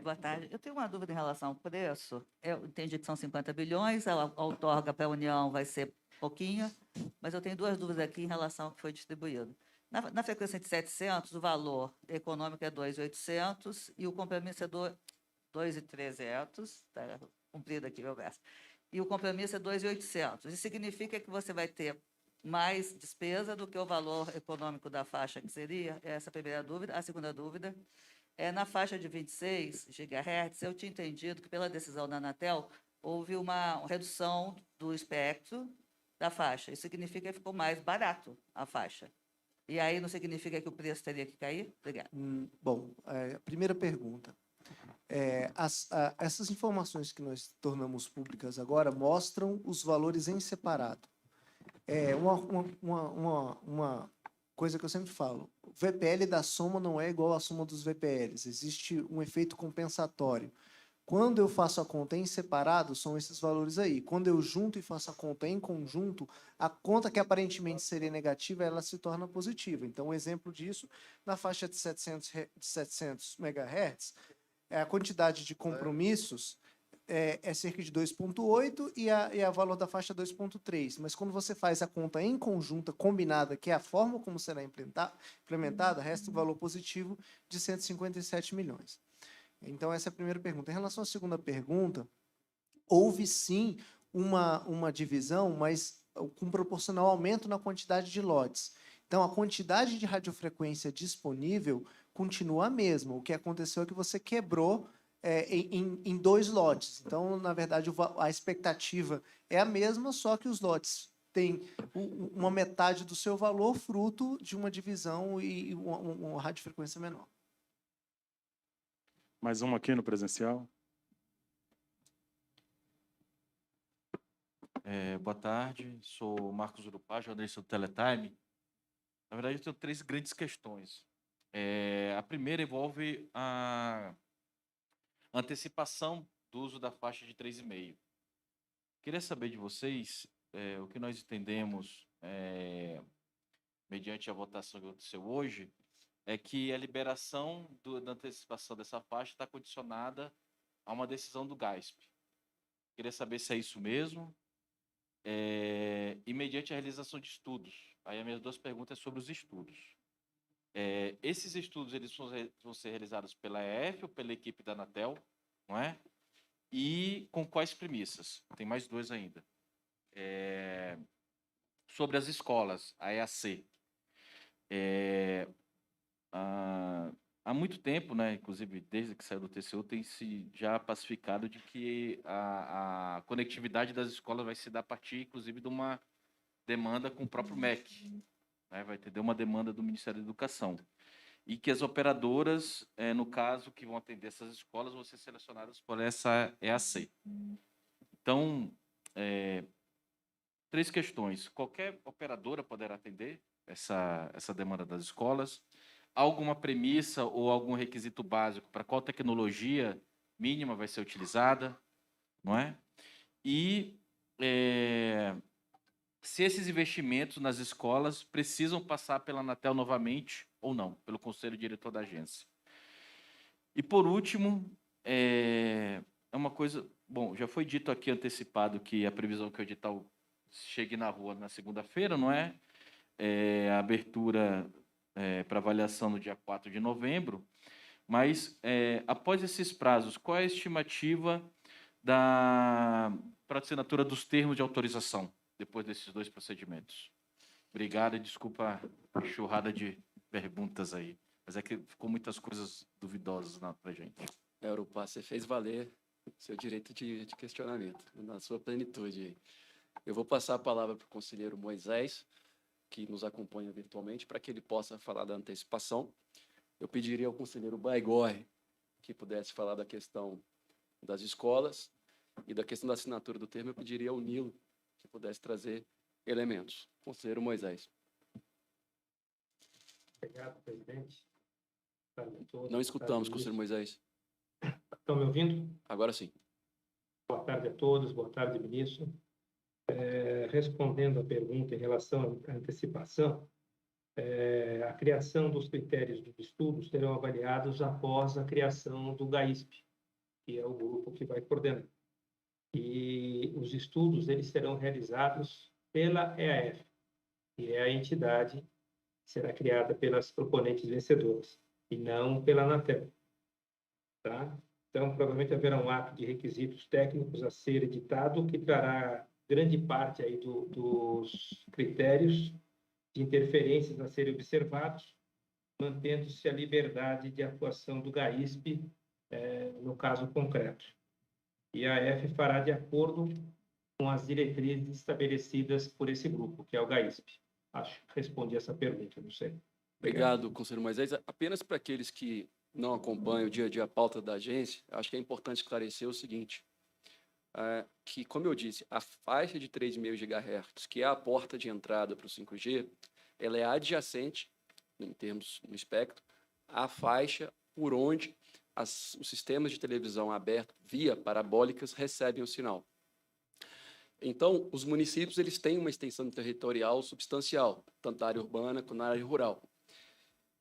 Boa tarde. Eu tenho uma dúvida em relação ao preço. Eu entendi que são 50 bilhões, a outorga para a União vai ser pouquinha, mas eu tenho duas dúvidas aqui em relação ao que foi distribuído. Na frequência de 700, o valor econômico é 2.800 e o compromisso é 2.300, está cumprido aqui meu verso, e o compromisso é 2.800. Isso significa que você vai ter mais despesa do que o valor econômico da faixa, que seria essa a primeira dúvida. A segunda dúvida na faixa de 26 GHz, eu tinha entendido que, pela decisão da Anatel, houve uma redução do espectro da faixa. Isso significa que ficou mais barato a faixa. E aí não significa que o preço teria que cair? Obrigada. Bom, primeira pergunta. Essas informações que nós tornamos públicas agora mostram os valores em separado. Uma coisa que eu sempre falo, o VPL da soma não é igual à soma dos VPLs, existe um efeito compensatório. Quando eu faço a conta em separado, são esses valores aí. Quando eu junto e faço a conta em conjunto, a conta que aparentemente seria negativa, ela se torna positiva. Então, um exemplo disso, na faixa de 700 MHz, a quantidade de compromissos é cerca de 2,8 e a valor da faixa 2,3. Mas quando você faz a conta em conjunta, combinada, que é a forma como será implementada, resta um valor positivo de 157 milhões. Então, essa é a primeira pergunta. Em relação à segunda pergunta, houve sim uma divisão, mas com proporcional aumento na quantidade de lotes. Então, a quantidade de radiofrequência disponível continua a mesma. O que aconteceu é que você quebrou em 2 lotes. Então, na verdade, a expectativa é a mesma, só que os lotes têm uma metade do seu valor fruto de uma divisão e uma radiofrequência menor. Mais uma aqui no presencial. Boa tarde, sou Marcos Urupá, jornalista do Teletime. Na verdade, eu tenho 3 grandes questões. A primeira envolve a antecipação do uso da faixa de 3,5. Queria saber de vocês o que nós entendemos, mediante a votação que aconteceu hoje, é que a liberação da antecipação dessa faixa está condicionada a uma decisão do GASP. Queria saber se é isso mesmo, e mediante a realização de estudos. Aí as minhas 2 perguntas sobre os estudos. Esses estudos eles vão ser realizados pela EF ou pela equipe da Anatel, não é? E com quais premissas? Tem mais dois ainda. Sobre as escolas, a EAC. Há muito tempo, né, inclusive desde que saiu do TCU, tem se já pacificado de que a conectividade das escolas vai se dar a partir, inclusive, de uma demanda com o próprio MEC, né, vai ter uma demanda do Ministério da Educação. E que as operadoras, no caso, que vão atender essas escolas, vão ser selecionadas por essa EAC. Então, 3 questões. Qualquer operadora poderá atender essa demanda das escolas? Há alguma premissa ou algum requisito básico para qual tecnologia mínima vai ser utilizada? Não é? E se esses investimentos nas escolas precisam passar pela Anatel novamente ou não, pelo Conselho Diretor da agência. E, por último, é uma coisa... Bom, já foi dito aqui antecipado que a previsão que o edital chegue na rua na segunda-feira, não é? A abertura para avaliação no dia 4 de novembro, mas, após esses prazos, qual é a estimativa para a assinatura dos termos de autorização, depois desses 2 procedimentos? Obrigado e desculpa a enxurrada de perguntas aí, mas é que ficou muitas coisas duvidosas para a gente. Europar, você fez valer seu direito de questionamento, na sua plenitude. Eu vou passar a palavra para o conselheiro Moisés, que nos acompanha virtualmente, para que ele possa falar da antecipação. Eu pediria ao conselheiro Baigorre que pudesse falar da questão das escolas e da questão da assinatura do termo. Eu pediria ao Nilo que pudesse trazer elementos. Conselheiro Moisés. Obrigado, presidente. Boa tarde a todos. Não escutamos, conselheiro Moisés. Estão me ouvindo? Agora sim. Boa tarde a todos, boa tarde, ministro. Respondendo à pergunta em relação à antecipação, a criação dos critérios dos estudos serão avaliados após a criação do GAISP, que é o grupo que vai coordenar. E os estudos eles serão realizados pela EAF, que é a entidade que será criada pelas proponentes vencedoras, e não pela Anatel. Tá? Então, provavelmente haverá um ato de requisitos técnicos a ser editado, que trará grande parte aí dos critérios de interferências a serem observados, mantendo-se a liberdade de atuação do GAISP no caso concreto. E a AF fará de acordo com as diretrizes estabelecidas por esse grupo, que é o GAISP. Acho que respondi essa pergunta, não sei. Obrigado, conselheiro Moisés. Apenas para aqueles que não acompanham o dia a dia a pauta da agência, acho que é importante esclarecer o seguinte, que, como eu disse, a faixa de 3,5 GHz, que é a porta de entrada para o 5G, ela é adjacente, em termos no espectro, à faixa por onde os sistemas de televisão aberta via parabólicas recebem o sinal. Então, os municípios eles têm uma extensão territorial substancial, tanto na área urbana quanto na área rural.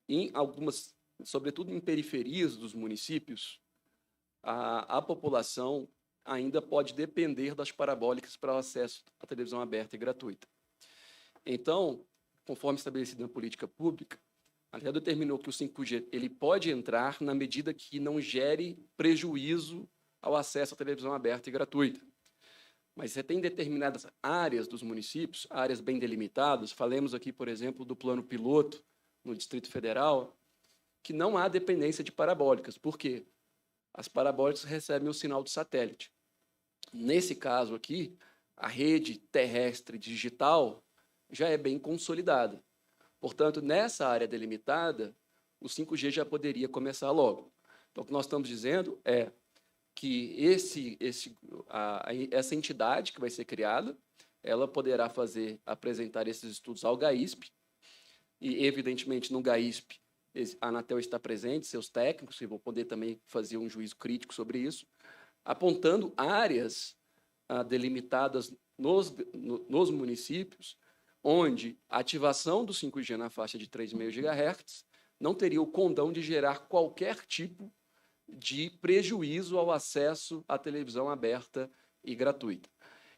Em algumas, sobretudo em periferias dos municípios, a população ainda pode depender das parabólicas para o acesso à televisão aberta e gratuita. Então, conforme estabelecido na política pública, a ANEEL determinou que o 5G ele pode entrar na medida que não gere prejuízo ao acesso à televisão aberta e gratuita. Mas você tem determinadas áreas dos municípios, áreas bem delimitadas, falemos aqui, por exemplo, do plano piloto no Distrito Federal, que não há dependência de parabólicas. Por quê? As parabólicas recebem o sinal do satélite. Nesse caso aqui, a rede terrestre digital já é bem consolidada. Portanto, nessa área delimitada, o 5G já poderia começar logo. Então, o que nós estamos dizendo é que essa entidade que vai ser criada, ela poderá apresentar esses estudos ao GAISP, e, evidentemente, no GAISP, a Anatel está presente, seus técnicos, que vão poder também fazer um juízo crítico sobre isso, apontando áreas delimitadas nos municípios, onde a ativação do 5G na faixa de 3,5 GHz não teria o condão de gerar qualquer tipo de prejuízo ao acesso à televisão aberta e gratuita.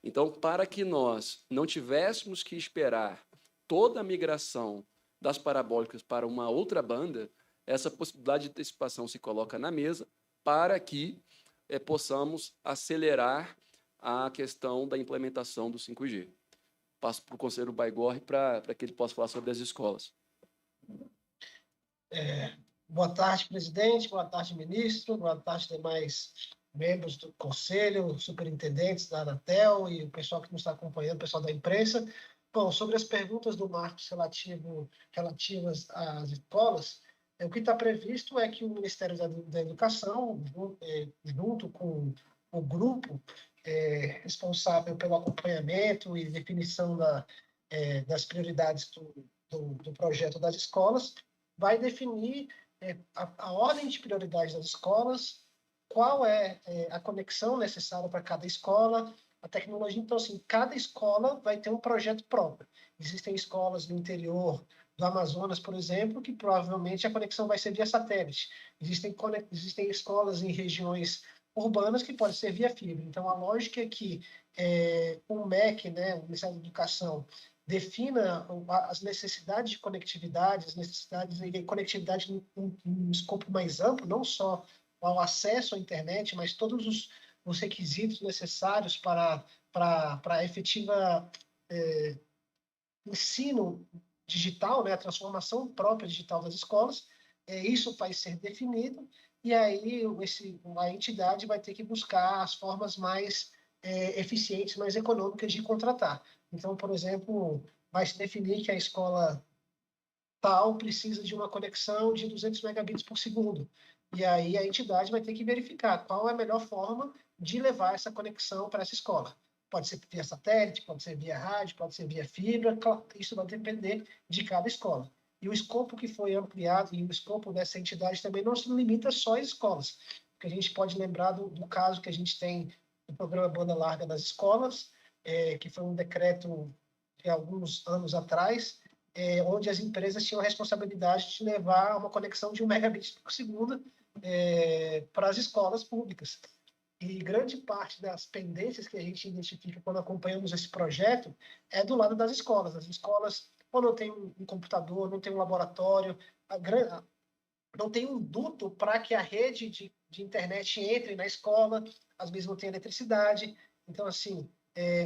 Então, para que nós não tivéssemos que esperar toda a migração das parabólicas para uma outra banda, essa possibilidade de antecipação se coloca na mesa para que possamos acelerar a questão da implementação do 5G. Passo para o conselheiro Baigorre para que ele possa falar sobre as escolas. Boa tarde, presidente. Boa tarde, ministro. Boa tarde, demais membros do conselho, superintendentes da Anatel e o pessoal que nos está acompanhando, o pessoal da imprensa. Bom, sobre as perguntas do Marcos relativas às escolas, o que está previsto é que o Ministério da Educação, junto com o grupo responsável pelo acompanhamento e definição das prioridades do projeto das escolas, vai definir a ordem de prioridades das escolas, qual é a conexão necessária para cada escola, a tecnologia. Então, assim, cada escola vai ter um projeto próprio. Existem escolas no interior do Amazonas, por exemplo, que provavelmente a conexão vai ser via satélite. Existem escolas em regiões urbanas que pode ser via fibra. Então, a lógica é que o MEC, né, o Ministério da Educação, defina as necessidades de conectividade, as necessidades de conectividade num escopo mais amplo, não só ao acesso à internet, mas todos os requisitos necessários para a efetiva ensino digital, né, a transformação própria digital das escolas. Isso vai ser definido, e aí a entidade vai ter que buscar as formas mais eficientes, mais econômicas de contratar. Então, por exemplo, vai se definir que a escola tal precisa de uma conexão de 200 megabits por segundo. E aí a entidade vai ter que verificar qual é a melhor forma de levar essa conexão para essa escola. Pode ser via satélite, pode ser via rádio, pode ser via fibra, isso vai depender de cada escola. E o escopo que foi ampliado, e o escopo dessa entidade também não se limita só às escolas, porque a gente pode lembrar do caso que a gente tem do programa Banda Larga das Escolas, que foi um decreto de alguns anos atrás, onde as empresas tinham a responsabilidade de levar uma conexão de 1 megabit por segundo para as escolas públicas. E grande parte das pendências que a gente identifica quando acompanhamos esse projeto é do lado das escolas. As escolas ou não tem um computador, não tem um laboratório, não tem um duto para que a rede de internet entre na escola, às vezes não tem eletricidade. Então, assim,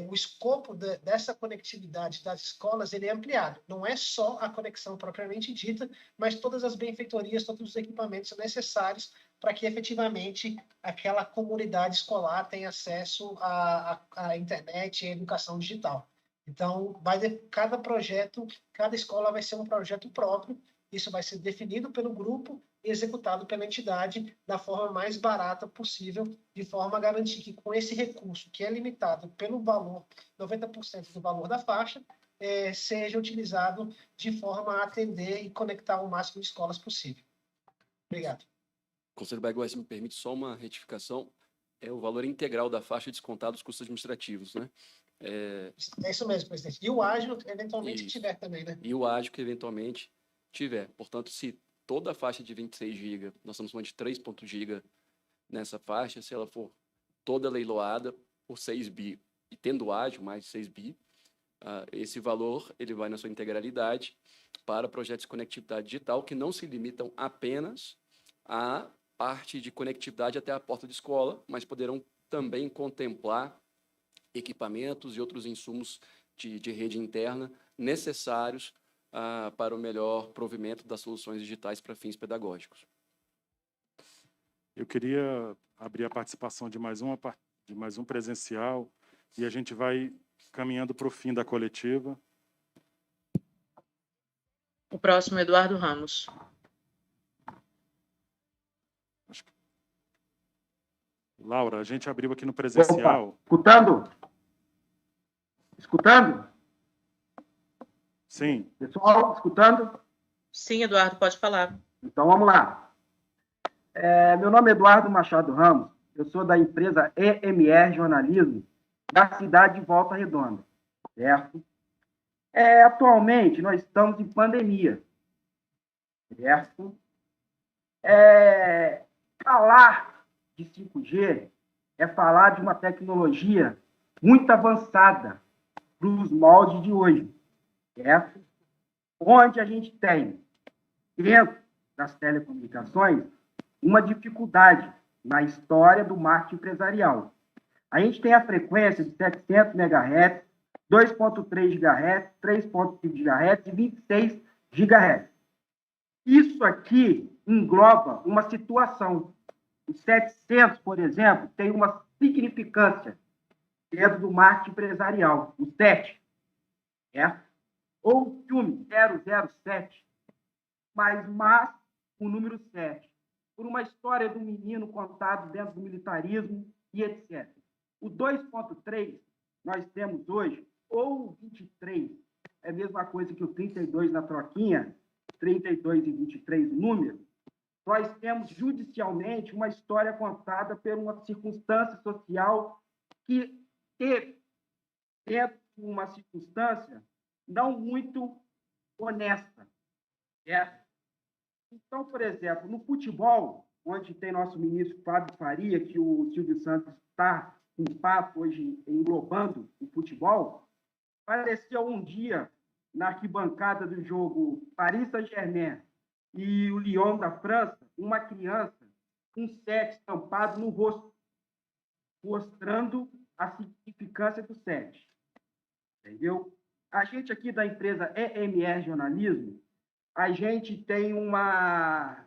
o escopo dessa conectividade das escolas ele é ampliado. Não é só a conexão propriamente dita, mas todas as benfeitorias, todos os equipamentos necessários para que, efetivamente, aquela comunidade escolar tenha acesso à internet e à educação digital. Então, cada projeto, cada escola vai ser um projeto próprio. Isso vai ser definido pelo grupo e executado pela entidade da forma mais barata possível, de forma a garantir que, com esse recurso, que é limitado pelo valor, 90% do valor da faixa, seja utilizado de forma a atender e conectar o máximo de escolas possível. Obrigado. Conselheiro Baigorre, se me permite só uma retificação, é o valor integral da faixa descontado dos custos administrativos, né? É isso mesmo, presidente. E o ágil, eventualmente, Isso. tiver também, né? E o ágil que, eventualmente, tiver. Portanto, se toda a faixa de 26 GB, nós estamos falando de 3.0 GB nessa faixa, se ela for toda leiloada por 6 bi, e tendo ágil mais 6 bi, esse valor ele vai na sua integralidade para projetos de conectividade digital que não se limitam apenas à parte de conectividade até a porta de escola, mas poderão também contemplar equipamentos e outros insumos de rede interna necessários para o melhor provimento das soluções digitais para fins pedagógicos. Eu queria abrir a participação de mais um presencial e a gente vai caminhando para o fim da coletiva. O próximo é Eduardo Ramos. Laura, a gente abriu aqui no presencial. Opa, escutando? Escutando? Sim. Pessoal, escutando? Sim, Eduardo, pode falar. Então, vamos lá. Meu nome é Eduardo Machado Ramos, eu sou da empresa EMR Jornalismo, da cidade de Volta Redonda, certo? Atualmente, nós estamos em pandemia, certo? Falar de 5G é falar de uma tecnologia muito avançada para os moldes de hoje, certo? onde a gente tem, dentro das telecomunicações, uma dificuldade na história do marketing empresarial. A gente tem a frequência de 700 MHz, 2.3 GHz, 3.5 GHz e 26 GHz. Isso aqui engloba uma situação. O 700, por exemplo, tem uma significância dentro do marketing empresarial, o 7, certo? Ou o filme 007, mas o número 7, por uma história do menino contado dentro do militarismo e etc. O 2.3, nós temos hoje, ou o 23, é a mesma coisa que o 32 na troquinha, 32 e 23 o número, nós temos judicialmente uma história contada por uma circunstância social que teve, dentro de uma circunstância não muito honesta. Certo? Então, por exemplo, no futebol, onde tem nosso ministro Fábio Faria, que o Silvio Santos está com papo hoje englobando o futebol, apareceu um dia na arquibancada do jogo Paris Saint-Germain e o Lyon da França, uma criança com 7 estampado no rosto, mostrando a significância do 7. Entendeu? A gente aqui da empresa EMR Jornalismo, a gente tem uma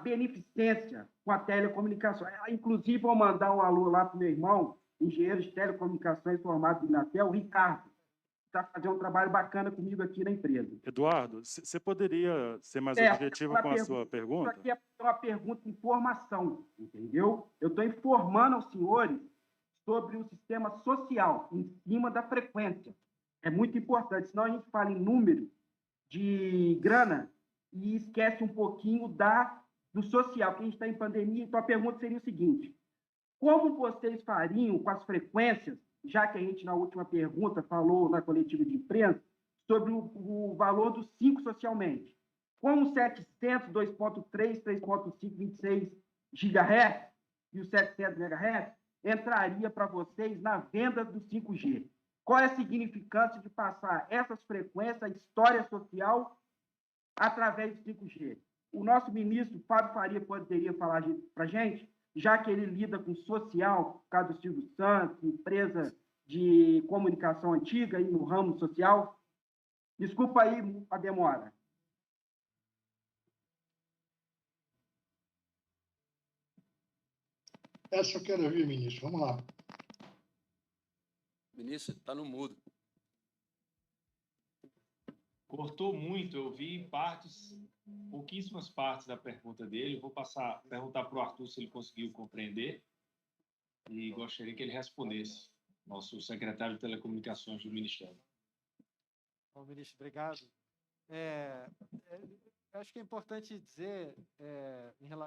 beneficência com a telecomunicação. Inclusive, vou mandar um alô lá para o meu irmão, engenheiro de telecomunicações formado em Inatel, o Ricardo, que está fazendo um trabalho bacana comigo aqui na empresa. Eduardo, você poderia ser mais objetivo com a sua pergunta? Isso aqui é uma pergunta de informação, entendeu? Eu estou informando aos senhores sobre o sistema social, em cima da frequência. É muito importante, senão a gente fala em número de grana e esquece um pouquinho do social, porque a gente está em pandemia. Então, a pergunta seria o seguinte: como vocês fariam com as frequências, já que a gente, na última pergunta, falou na coletiva de imprensa, sobre o valor dos 5 socialmente? Como o 700, 2.3, 3.5, 26 GHz e o 700 MHz entraria para vocês na venda do 5G? Qual é a significância de passar essas frequências, a história social, através do 5G? O nosso ministro, Fábio Faria, poderia falar para a gente, já que ele lida com social, por causa do Silvio Santos, empresa de comunicação antiga aí no ramo social. Desculpa aí a demora. Essa eu quero ouvir, ministro. Vamos lá. Ministro, está no mudo. Cortou muito, eu vi pouquíssimas partes da pergunta dele. Eu vou perguntar para o Arthur se ele conseguiu compreender e gostaria que ele respondesse, nosso secretário de Telecomunicações do Ministério. Bom, ministro, obrigado. Acho que é importante dizer,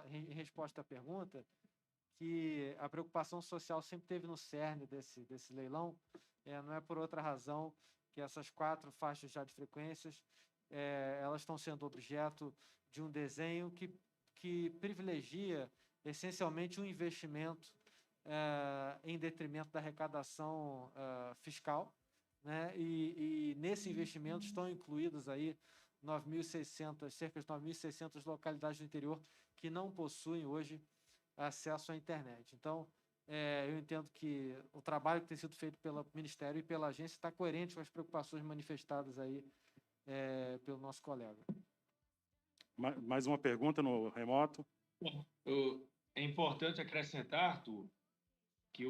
em resposta à pergunta, que a preocupação social sempre teve no cerne desse leilão, não é por outra razão que essas 4 faixas já de frequências, elas estão sendo objeto de um desenho que privilegia essencialmente um investimento em detrimento da arrecadação fiscal, né? E nesse investimento estão incluídos aí cerca de 9.600 localidades do interior que não possuem hoje acesso à internet. Então, eu entendo que o trabalho que tem sido feito pelo Ministério e pela agência está coerente com as preocupações manifestadas aí pelo nosso colega. Mais uma pergunta no remoto? É importante acrescentar, Arthur, que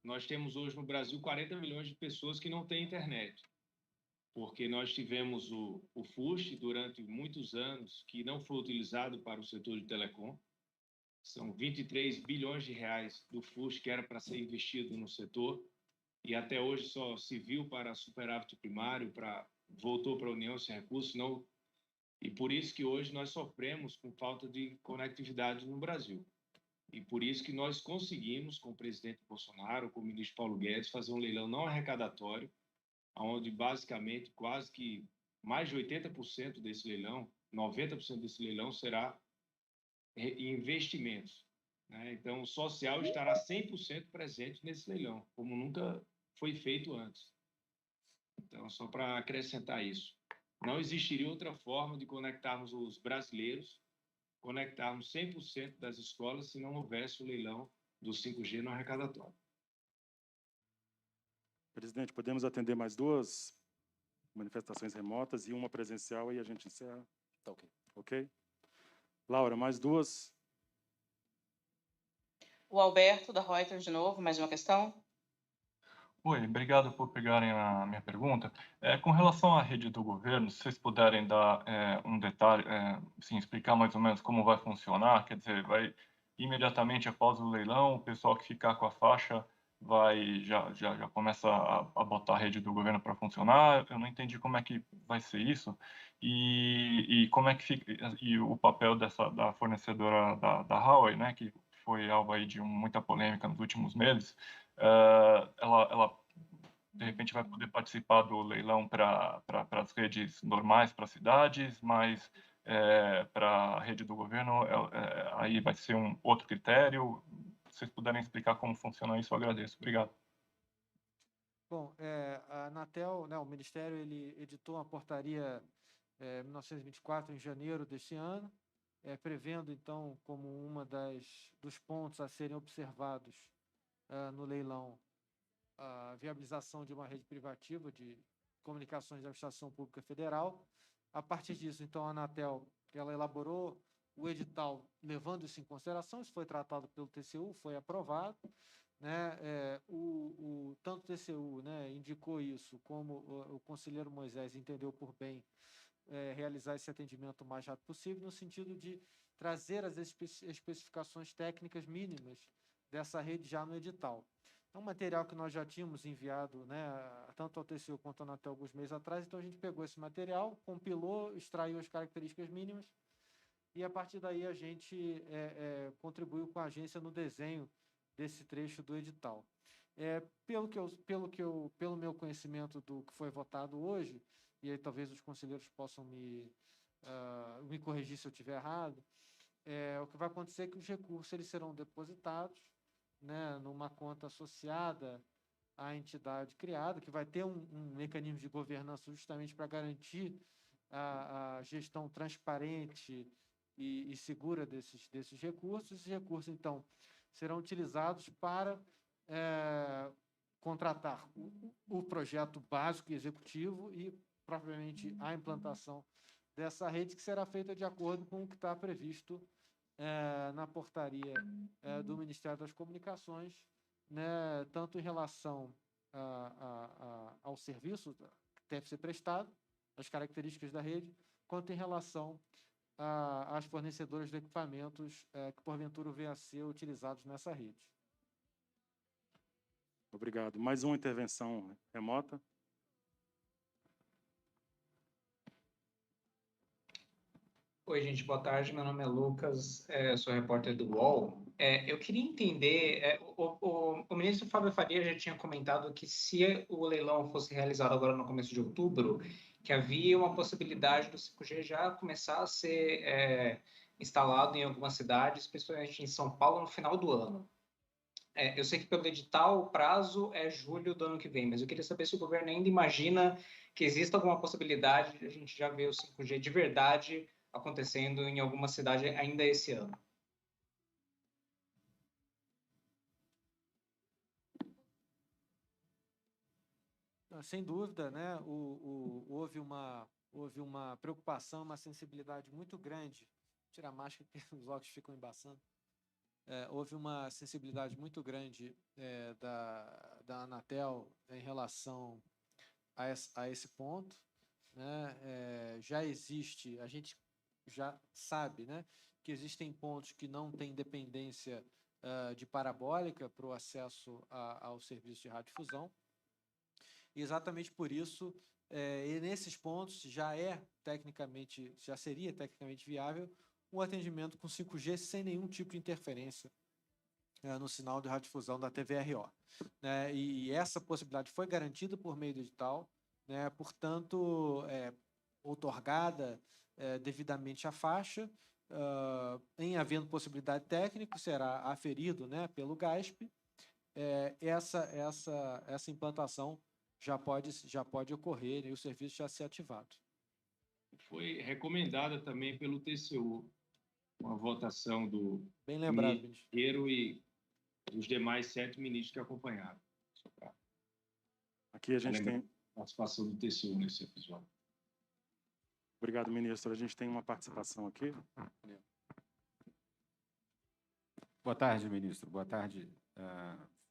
nós temos hoje no Brasil 40 milhões de pessoas que não têm internet, porque nós tivemos o FUST durante muitos anos, que não foi utilizado para o setor de telecom. São 23 bilhões de reais do FUST que era para ser investido no setor, e até hoje só se viu para superávit primário, voltou para a União sem recursos, não. E por isso que hoje nós sofremos com falta de conectividade no Brasil. E por isso que nós conseguimos, com o presidente Bolsonaro, com o ministro Paulo Guedes, fazer um leilão não arrecadatório, onde basicamente quase que mais de 80% desse leilão, 90% desse leilão será investimentos, né? Então, o social estará 100% presente nesse leilão, como nunca foi feito antes. Então, só para acrescentar isso. Não existiria outra forma de conectarmos os brasileiros, conectarmos 100% das escolas se não houvesse o leilão do 5G no arrecadatório. Presidente, podemos atender mais 2 manifestações remotas e uma presencial e a gente encerra? Tá ok. Ok? Laura, mais 2? O Alberto, da Reuters, de novo, mais uma questão. Oi, obrigado por pegarem a minha pergunta. Com relação à rede do governo, se vocês puderem dar um detalhe, assim, explicar mais ou menos como vai funcionar, quer dizer, vai imediatamente após o leilão, o pessoal que ficar com a faixa já começa a botar a rede do governo para funcionar. Eu não entendi como é que vai ser isso e como é que fica e o papel da fornecedora da Huawei, né, que foi alvo aí de muita polêmica nos últimos meses. Ela de repente vai poder participar do leilão para as redes normais, para cidades, mas para a rede do governo aí vai ser um outro critério. Se vocês puderem explicar como funciona isso, eu agradeço. Obrigado. Bom, a Anatel, né, o Ministério, ele editou uma portaria 1924 em janeiro deste ano, prevendo, então, como dos pontos a serem observados no leilão, a viabilização de uma rede privativa de comunicações da Administração Pública Federal. A partir disso, então, a Anatel ela elaborou o edital levando isso em consideração, isso foi tratado pelo TCU, foi aprovado, né? Tanto o TCU, né, indicou isso, como o conselheiro Moisés entendeu por bem realizar esse atendimento o mais rápido possível, no sentido de trazer as especificações técnicas mínimas dessa rede já no edital. É um material que nós já tínhamos enviado, né, tanto ao TCU quanto à Anatel alguns meses atrás, então a gente pegou esse material, compilou, extraiu as características mínimas e, a partir daí, a gente contribuiu com a agência no desenho desse trecho do edital. Pelo meu conhecimento do que foi votado hoje, e aí talvez os conselheiros possam me corrigir se eu estiver errado, o que vai acontecer é que os recursos eles serão depositados, né, numa conta associada à entidade criada, que vai ter um mecanismo de governança justamente para garantir a gestão transparente e segura desses recursos. Esses recursos, então, serão utilizados para contratar o projeto básico e executivo e, propriamente, a implantação dessa rede, que será feita de acordo com o que está previsto na portaria do Ministério das Comunicações, né, tanto em relação ao serviço que deve ser prestado, as características da rede, quanto em relação às fornecedoras de equipamentos que, porventura, venham a ser utilizados nessa rede. Obrigado. Mais uma intervenção remota. Oi, gente, boa tarde. Meu nome é Lucas, sou repórter do UOL. Eu queria entender, o ministro Fábio Faria já tinha comentado que se o leilão fosse realizado agora no começo de outubro, que havia uma possibilidade do 5G já começar a ser instalado em algumas cidades, principalmente em São Paulo, no final do ano. Eu sei que pelo edital o prazo é julho do ano que vem, mas eu queria saber se o governo ainda imagina que existe alguma possibilidade de a gente já ver o 5G de verdade acontecendo em alguma cidade ainda esse ano. Sem dúvida, né? Houve uma preocupação, uma sensibilidade muito grande. Vou tirar a máscara porque os óculos ficam embaçando. Houve uma sensibilidade muito grande da Anatel em relação a esse ponto, né? Já existe, a gente já sabe, né, que existem pontos que não têm dependência de parabólica para o acesso ao serviço de radiodifusão. E exatamente por isso, e nesses pontos já seria tecnicamente viável o atendimento com 5G sem nenhum tipo de interferência no sinal de radiodifusão da TVRO. Né? E essa possibilidade foi garantida por meio do edital, né? Portanto, outorgada devidamente a faixa, em havendo possibilidade técnica, será aferido, né, pelo GASP, essa implantação já pode ocorrer e o serviço já ser ativado. foi recomendada também pelo TCU, com a votação do Bem lembrado, ministro Pinheiro e os demais 7 ministros que acompanharam. Aqui a gente tem... A participação do TCU nesse episódio. Obrigado, ministro. A gente tem uma participação aqui. Boa tarde, ministro. Boa tarde,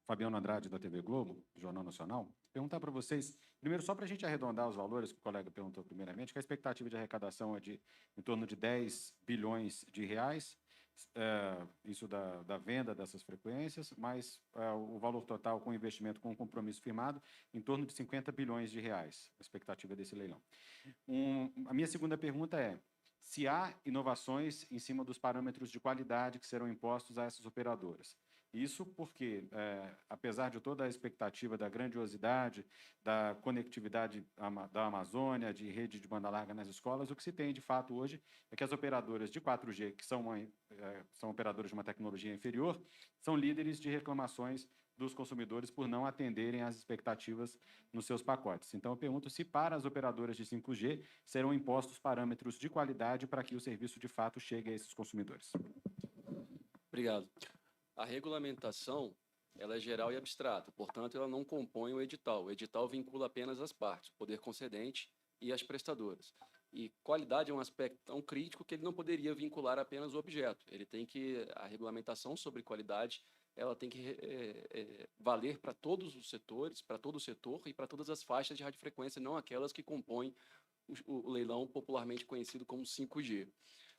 Fabiano Andrade, da TV Globo, Jornal Nacional. Perguntar para vocês, primeiro, só para a gente arredondar os valores, que o colega perguntou primeiramente, que a expectativa de arrecadação é de em torno de 10 bilhões de reais, isso da venda dessas frequências, mas o valor total com investimento com compromisso firmado, em torno de 50 bilhões de reais, a expectativa desse leilão. A minha segunda pergunta é, se há inovações em cima dos parâmetros de qualidade que serão impostos a essas operadoras. Isso porque, apesar de toda a expectativa da grandiosidade, da conectividade da Amazônia, de rede de banda larga nas escolas, o que se tem, de fato, hoje é que as operadoras de 4G, que são operadoras de uma tecnologia inferior, são líderes de reclamações dos consumidores por não atenderem às expectativas nos seus pacotes. Então, eu pergunto se para as operadoras de 5G serão impostos parâmetros de qualidade para que o serviço, de fato, chegue a esses consumidores. Obrigado. A regulamentação, ela é geral e abstrata, portanto, ela não compõe o edital. O edital vincula apenas as partes, o poder concedente e as prestadoras. E qualidade é um aspecto tão crítico que ele não poderia vincular apenas o objeto. Ele tem que, a regulamentação sobre qualidade, ela tem que valer para todos os setores, para todo o setor e para todas as faixas de radiofrequência, não aquelas que compõem o leilão popularmente conhecido como 5G.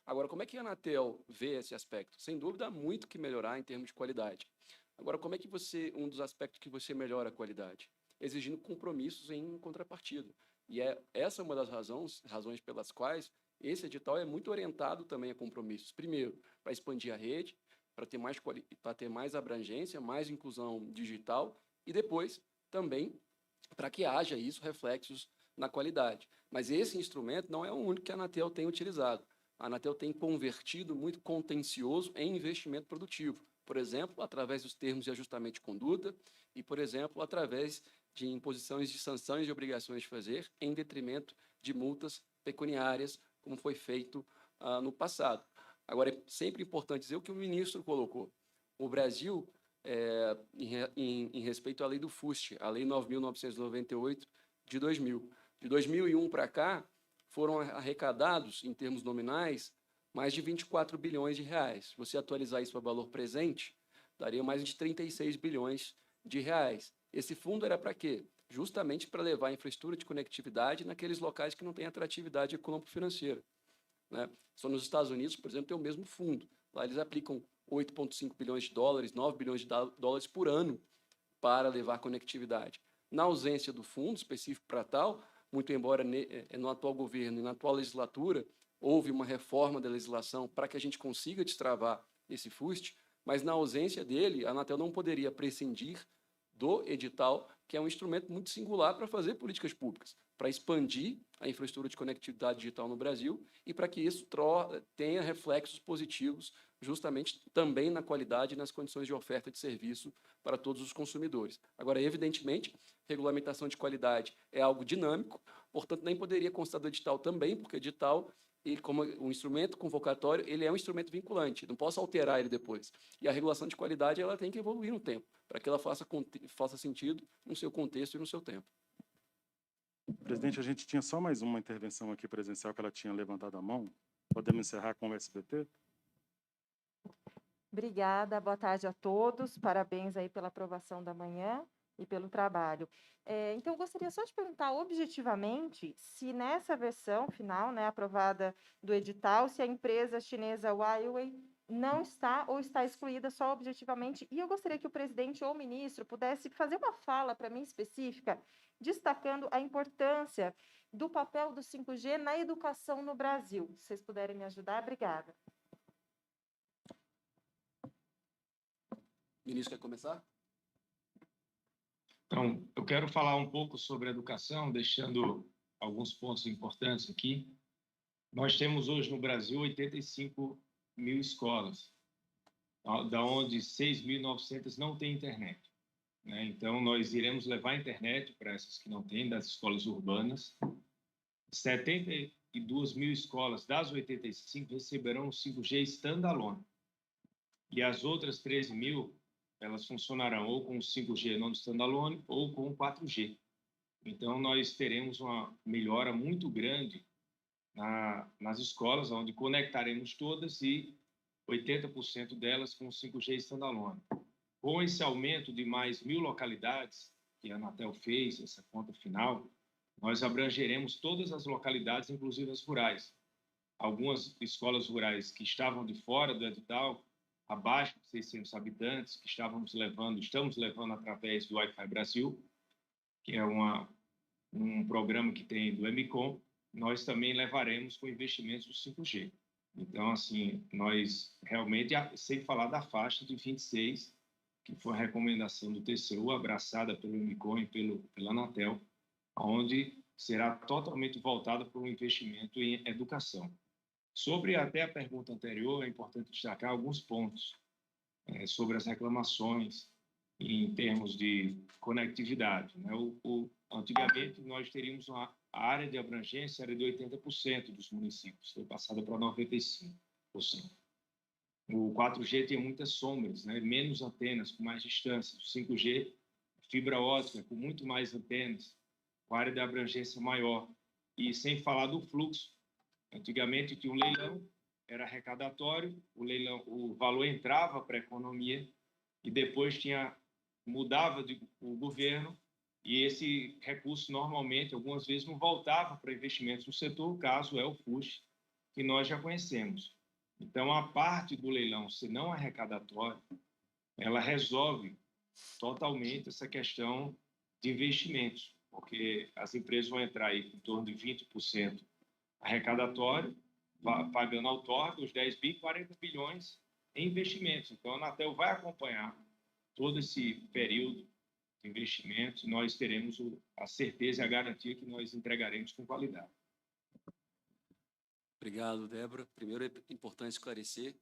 Agora, como é que a Anatel vê esse aspecto? Sem dúvida, há muito que melhorar em termos de qualidade. Agora, como é que um dos aspectos que você melhora a qualidade? Exigindo compromissos em contrapartida. E essa é uma das razões pelas quais esse edital é muito orientado também a compromissos. Primeiro, para expandir a rede, para ter mais abrangência, mais inclusão digital, e depois, também, para que haja isso, reflexos na qualidade. Mas esse instrumento não é o único que a Anatel tem utilizado. A Anatel tem convertido muito contencioso em investimento produtivo, por exemplo, através dos termos de ajustamento de conduta e, por exemplo, através de imposições de sanções e obrigações de fazer em detrimento de multas pecuniárias, como foi feito no passado. Agora, é sempre importante dizer o que o ministro colocou. O Brasil, em respeito à lei do FUST, a Lei 9.998 de 2000. De 2001 para cá, foram arrecadados, em termos nominais, mais de 24 bilhões de reais. Se você atualizar isso para valor presente, daria mais de 36 bilhões de reais. Esse fundo era para quê? Justamente para levar a infraestrutura de conectividade naqueles locais que não têm atratividade econômico-financeira. Né? Só nos Estados Unidos, por exemplo, tem o mesmo fundo. Lá eles aplicam 8,5 bilhões de dólares, 9 bilhões de dólares por ano para levar conectividade. Na ausência do fundo específico para tal, muito embora no atual governo e na atual legislatura houve uma reforma da legislação para que a gente consiga destravar esse FUST, mas na ausência dele, a Anatel não poderia prescindir do edital, que é um instrumento muito singular para fazer políticas públicas, para expandir a infraestrutura de conectividade digital no Brasil e para que isso tenha reflexos positivos justamente também na qualidade e nas condições de oferta de serviço para todos os consumidores. Agora, evidentemente, regulamentação de qualidade é algo dinâmico, portanto, nem poderia constar do edital também, porque o edital, ele, como um instrumento convocatório, ele é um instrumento vinculante, não posso alterar ele depois. E a regulação de qualidade ela tem que evoluir no tempo, para que ela faça sentido no seu contexto e no seu tempo. Presidente, a gente tinha só mais uma intervenção aqui presencial que ela tinha levantado a mão. Podemos encerrar com o SBT? Obrigada, boa tarde a todos, parabéns aí pela aprovação da manhã e pelo trabalho. Então, eu gostaria só de perguntar objetivamente se nessa versão final, né, aprovada do edital, se a empresa chinesa Huawei não está ou está excluída só objetivamente, e eu gostaria que o presidente ou o ministro pudesse fazer uma fala para mim específica, destacando a importância do papel do 5G na educação no Brasil. Se vocês puderem me ajudar, obrigada. Ministro, quer começar? Então, eu quero falar um pouco sobre educação, deixando alguns pontos importantes aqui. Nós temos hoje no Brasil 85 mil escolas, da onde 6.900 não têm internet. Né? Então, nós iremos levar a internet para essas que não têm, das escolas urbanas. 82.000 escolas das 85 receberão o 5G standalone. E as outras 13.000, elas funcionarão ou com o 5G não standalone ou com o 4G. Então, nós teremos uma melhora muito grande nas escolas, onde conectaremos todas e 80% delas com 5G standalone. Com esse aumento de mais 1.000 localidades, que a Anatel fez, essa conta final, nós abrangeremos todas as localidades, inclusive as rurais. Algumas escolas rurais que estavam de fora do edital, abaixo de 600 habitantes, que estamos levando através do Wi-Fi Brasil, que é um programa que tem do Emicom, nós também levaremos com investimentos do 5G. Então, assim, nós realmente, sem falar da faixa de 26, que foi a recomendação do TCU, abraçada pelo Emicom e pela Anatel, onde será totalmente voltada para o investimento em educação. Sobre até a pergunta anterior, é importante destacar alguns pontos sobre as reclamações em termos de conectividade. Né? Antigamente, nós teríamos a área de abrangência era de 80% dos municípios, foi passada para 95%. O 4G tem muitas sombras, né? Menos antenas, com mais distância. O 5G, fibra ótica, com muito mais antenas, com área de abrangência maior. E sem falar do fluxo. Antigamente tinha um leilão, era arrecadatório, o valor entrava para a economia e depois mudava o governo e esse recurso normalmente, algumas vezes, não voltava para investimentos no setor, o caso é o FUSH, que nós já conhecemos. Então, a parte do leilão, se não arrecadatório, ela resolve totalmente essa questão de investimentos, porque as empresas vão entrar aí em torno de 20% arrecadatório, pagando outorga, os 10 bi, 40 bilhões em investimentos. Então, a Anatel vai acompanhar todo esse período de investimentos e nós teremos a certeza e a garantia que nós entregaremos com qualidade. Obrigado, Débora. Primeiro, é importante esclarecer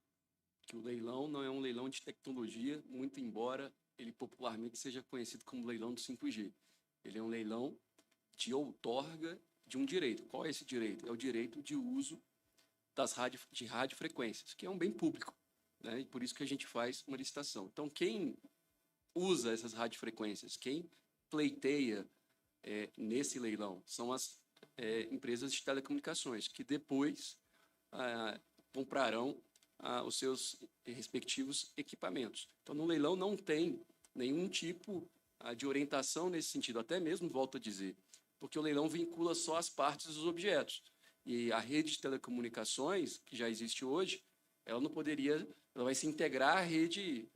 que o leilão não é um leilão de tecnologia, muito embora ele popularmente seja conhecido como leilão do 5G. Ele é um leilão de outorga de um direito. Qual é esse direito? É o direito de uso de radiofrequências, que é um bem público, né? E por isso que a gente faz uma licitação. Então, quem usa essas radiofrequências, quem pleiteia nesse leilão, são as empresas de telecomunicações, que depois comprarão os seus respectivos equipamentos. Então, no leilão não tem nenhum tipo de orientação nesse sentido, até mesmo, volto a dizer, porque o leilão vincula só as partes dos objetos. E a rede de telecomunicações, que já existe hoje, ela vai se integrar à rede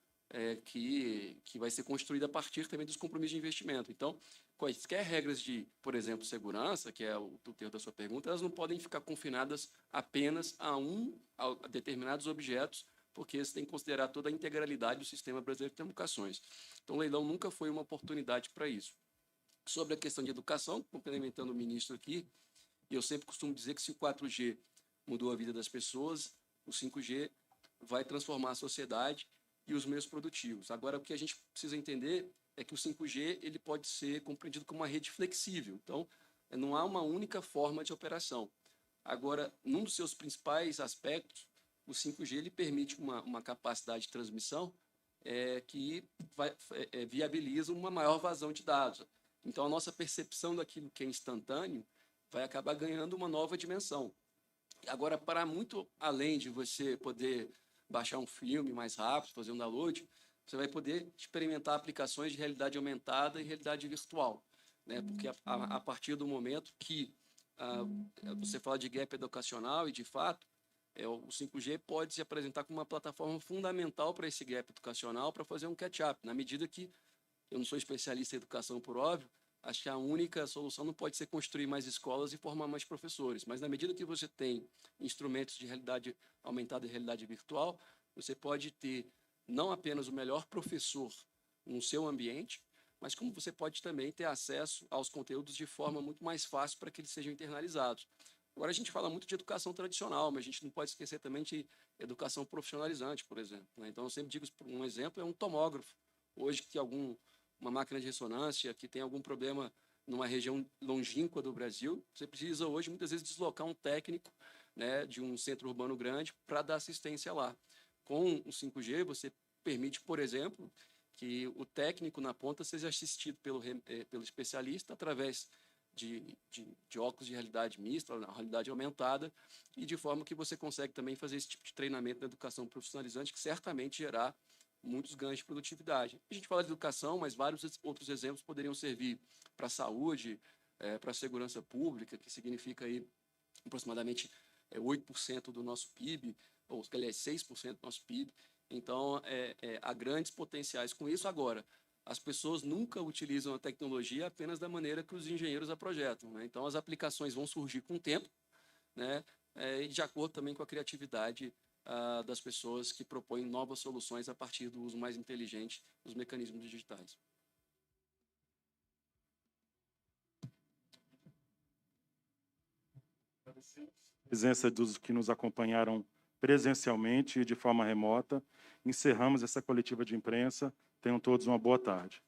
que vai ser construída a partir também dos compromissos de investimento. Então, quaisquer regras de, por exemplo, segurança, que é o termo da sua pergunta, elas não podem ficar confinadas apenas a determinados objetos, porque você tem que considerar toda a integralidade do sistema brasileiro de telecomunicações. Então, o leilão nunca foi uma oportunidade para isso. Sobre a questão de educação, complementando o ministro aqui, eu sempre costumo dizer que se o 4G mudou a vida das pessoas, o 5G vai transformar a sociedade e os meios produtivos. Agora, o que a gente precisa entender é que o 5G ele pode ser compreendido como uma rede flexível. Então, não há uma única forma de operação. Agora, num dos seus principais aspectos, o 5G ele permite uma capacidade de transmissão que viabiliza uma maior vazão de dados. Então, a nossa percepção daquilo que é instantâneo vai acabar ganhando uma nova dimensão. Agora, para muito além de você poder baixar um filme mais rápido, fazer um download, você vai poder experimentar aplicações de realidade aumentada e realidade virtual, né? Porque a partir do momento que você fala de gap educacional e, de fato, o 5G pode se apresentar como uma plataforma fundamental para esse gap educacional, para fazer um catch-up, na medida que eu não sou especialista em educação, por óbvio, acho que a única solução não pode ser construir mais escolas e formar mais professores, mas na medida que você tem instrumentos de realidade aumentada e realidade virtual, você pode ter não apenas o melhor professor no seu ambiente, mas como você pode também ter acesso aos conteúdos de forma muito mais fácil para que eles sejam internalizados. Agora, a gente fala muito de educação tradicional, mas a gente não pode esquecer também de educação profissionalizante, por exemplo, né? Então, eu sempre digo, um exemplo é um tomógrafo. Hoje, que tem uma máquina de ressonância, que tem algum problema numa região longínqua do Brasil, você precisa hoje, muitas vezes, deslocar um técnico, né, de um centro urbano grande para dar assistência lá. Com o 5G, você permite, por exemplo, que o técnico na ponta seja assistido pelo especialista através de óculos de realidade mista, realidade aumentada, e de forma que você consegue também fazer esse tipo de treinamento na educação profissionalizante, que certamente gerar muitos ganhos de produtividade. A gente fala de educação, mas vários outros exemplos poderiam servir para a saúde, para a segurança pública, que significa aí aproximadamente 8% do nosso PIB, ou, aliás, 6% do nosso PIB. Então, há grandes potenciais com isso. Agora, as pessoas nunca utilizam a tecnologia apenas da maneira que os engenheiros a projetam, né? Então, as aplicações vão surgir com o tempo, né? E de acordo também com a criatividade das pessoas que propõem novas soluções a partir do uso mais inteligente dos mecanismos digitais. Presença dos que nos acompanharam presencialmente e de forma remota. Encerramos essa coletiva de imprensa. Tenham todos uma boa tarde.